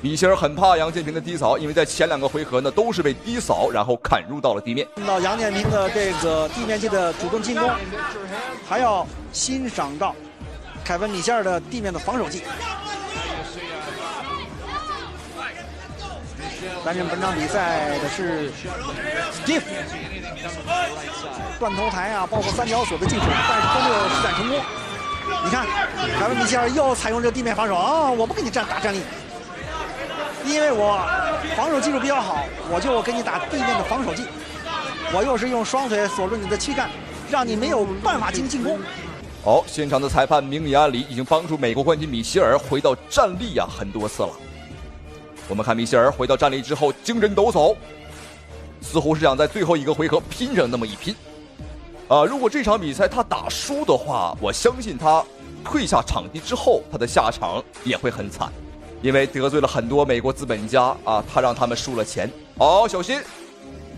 米歇爾很怕楊建平的低掃，因為在前2個回合呢都是被低掃，然後砍入到了地面。看到楊建平的這個地面技的主動進攻，還要欣賞到凱文米歇爾的地面的防守技。擔任本場比賽的是 Steve， 斷頭台啊，包括3角鎖的技術，但是都沒有施展成功。你看，凯文米歇尔又采用这个地面防守啊！我不给你打站立，因为我防守技术比较好，我就给你打地面的防守技。我又是用双腿锁住你的躯干，让你没有办法进攻。好，现场的裁判明里安里已经帮助美国冠军米歇尔回到站立啊很多次了。我们看米歇尔回到站立之后精神抖擞，似乎是想在最后一个回合拼上那么一拼。如果这场比赛他打輸的話，我相信他退下場地之後，他的下場也會很慘，因為得罪了很多美國資本家啊，他讓他們輸了錢。好，小心！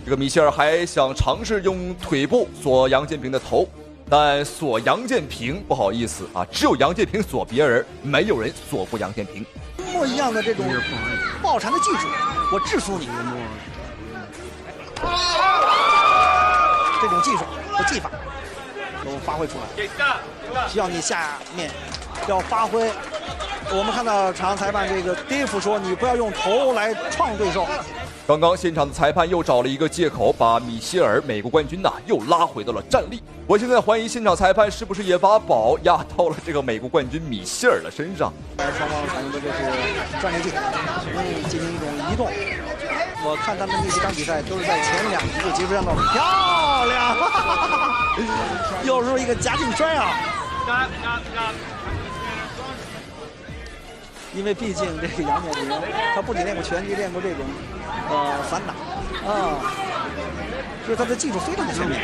這個米歇爾還想嘗試用腿部鎖楊建平的頭，但鎖楊建平不好意思啊，只有楊建平鎖別人，沒有人鎖過楊建平。一模一樣的這種抱纏的技術，我制服你。這種技術和技法都發揮出來，需要你下面要發揮。我們看到場上裁判這個迪夫說：“你不要用頭來創對手。”剛剛現場的裁判又找了一個借口，把米歇爾美國冠軍又拉回到了站立。我現在懷疑現場裁判是不是也把寶壓到了這個美國冠軍米歇爾的身上。雙方採用的就是轉力技，進行一種移動。我看他們那幾場比賽都是在前2局就結束戰鬥，漂亮！又是一個夾緊摔啊！因為畢竟這個楊建平，他不僅練過拳擊，練過這種散打啊，所以他的技術非常的全面。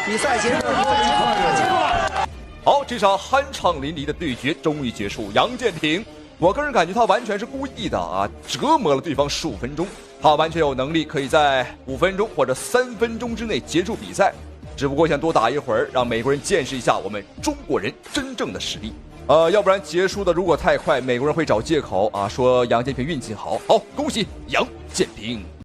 比賽結束了。好，這場酣暢淋漓的對決終於結束。楊建平，我個人感覺他完全是故意的啊，折磨了對方15分鐘。他完全有能力可以在5分鐘或者3分鐘之內結束比賽，只不過想多打一會兒，讓美國人見識一下我們中國人真正的實力。要不然結束的如果太快，美國人會找借口啊，說楊建平運氣好。好，恭喜楊建平。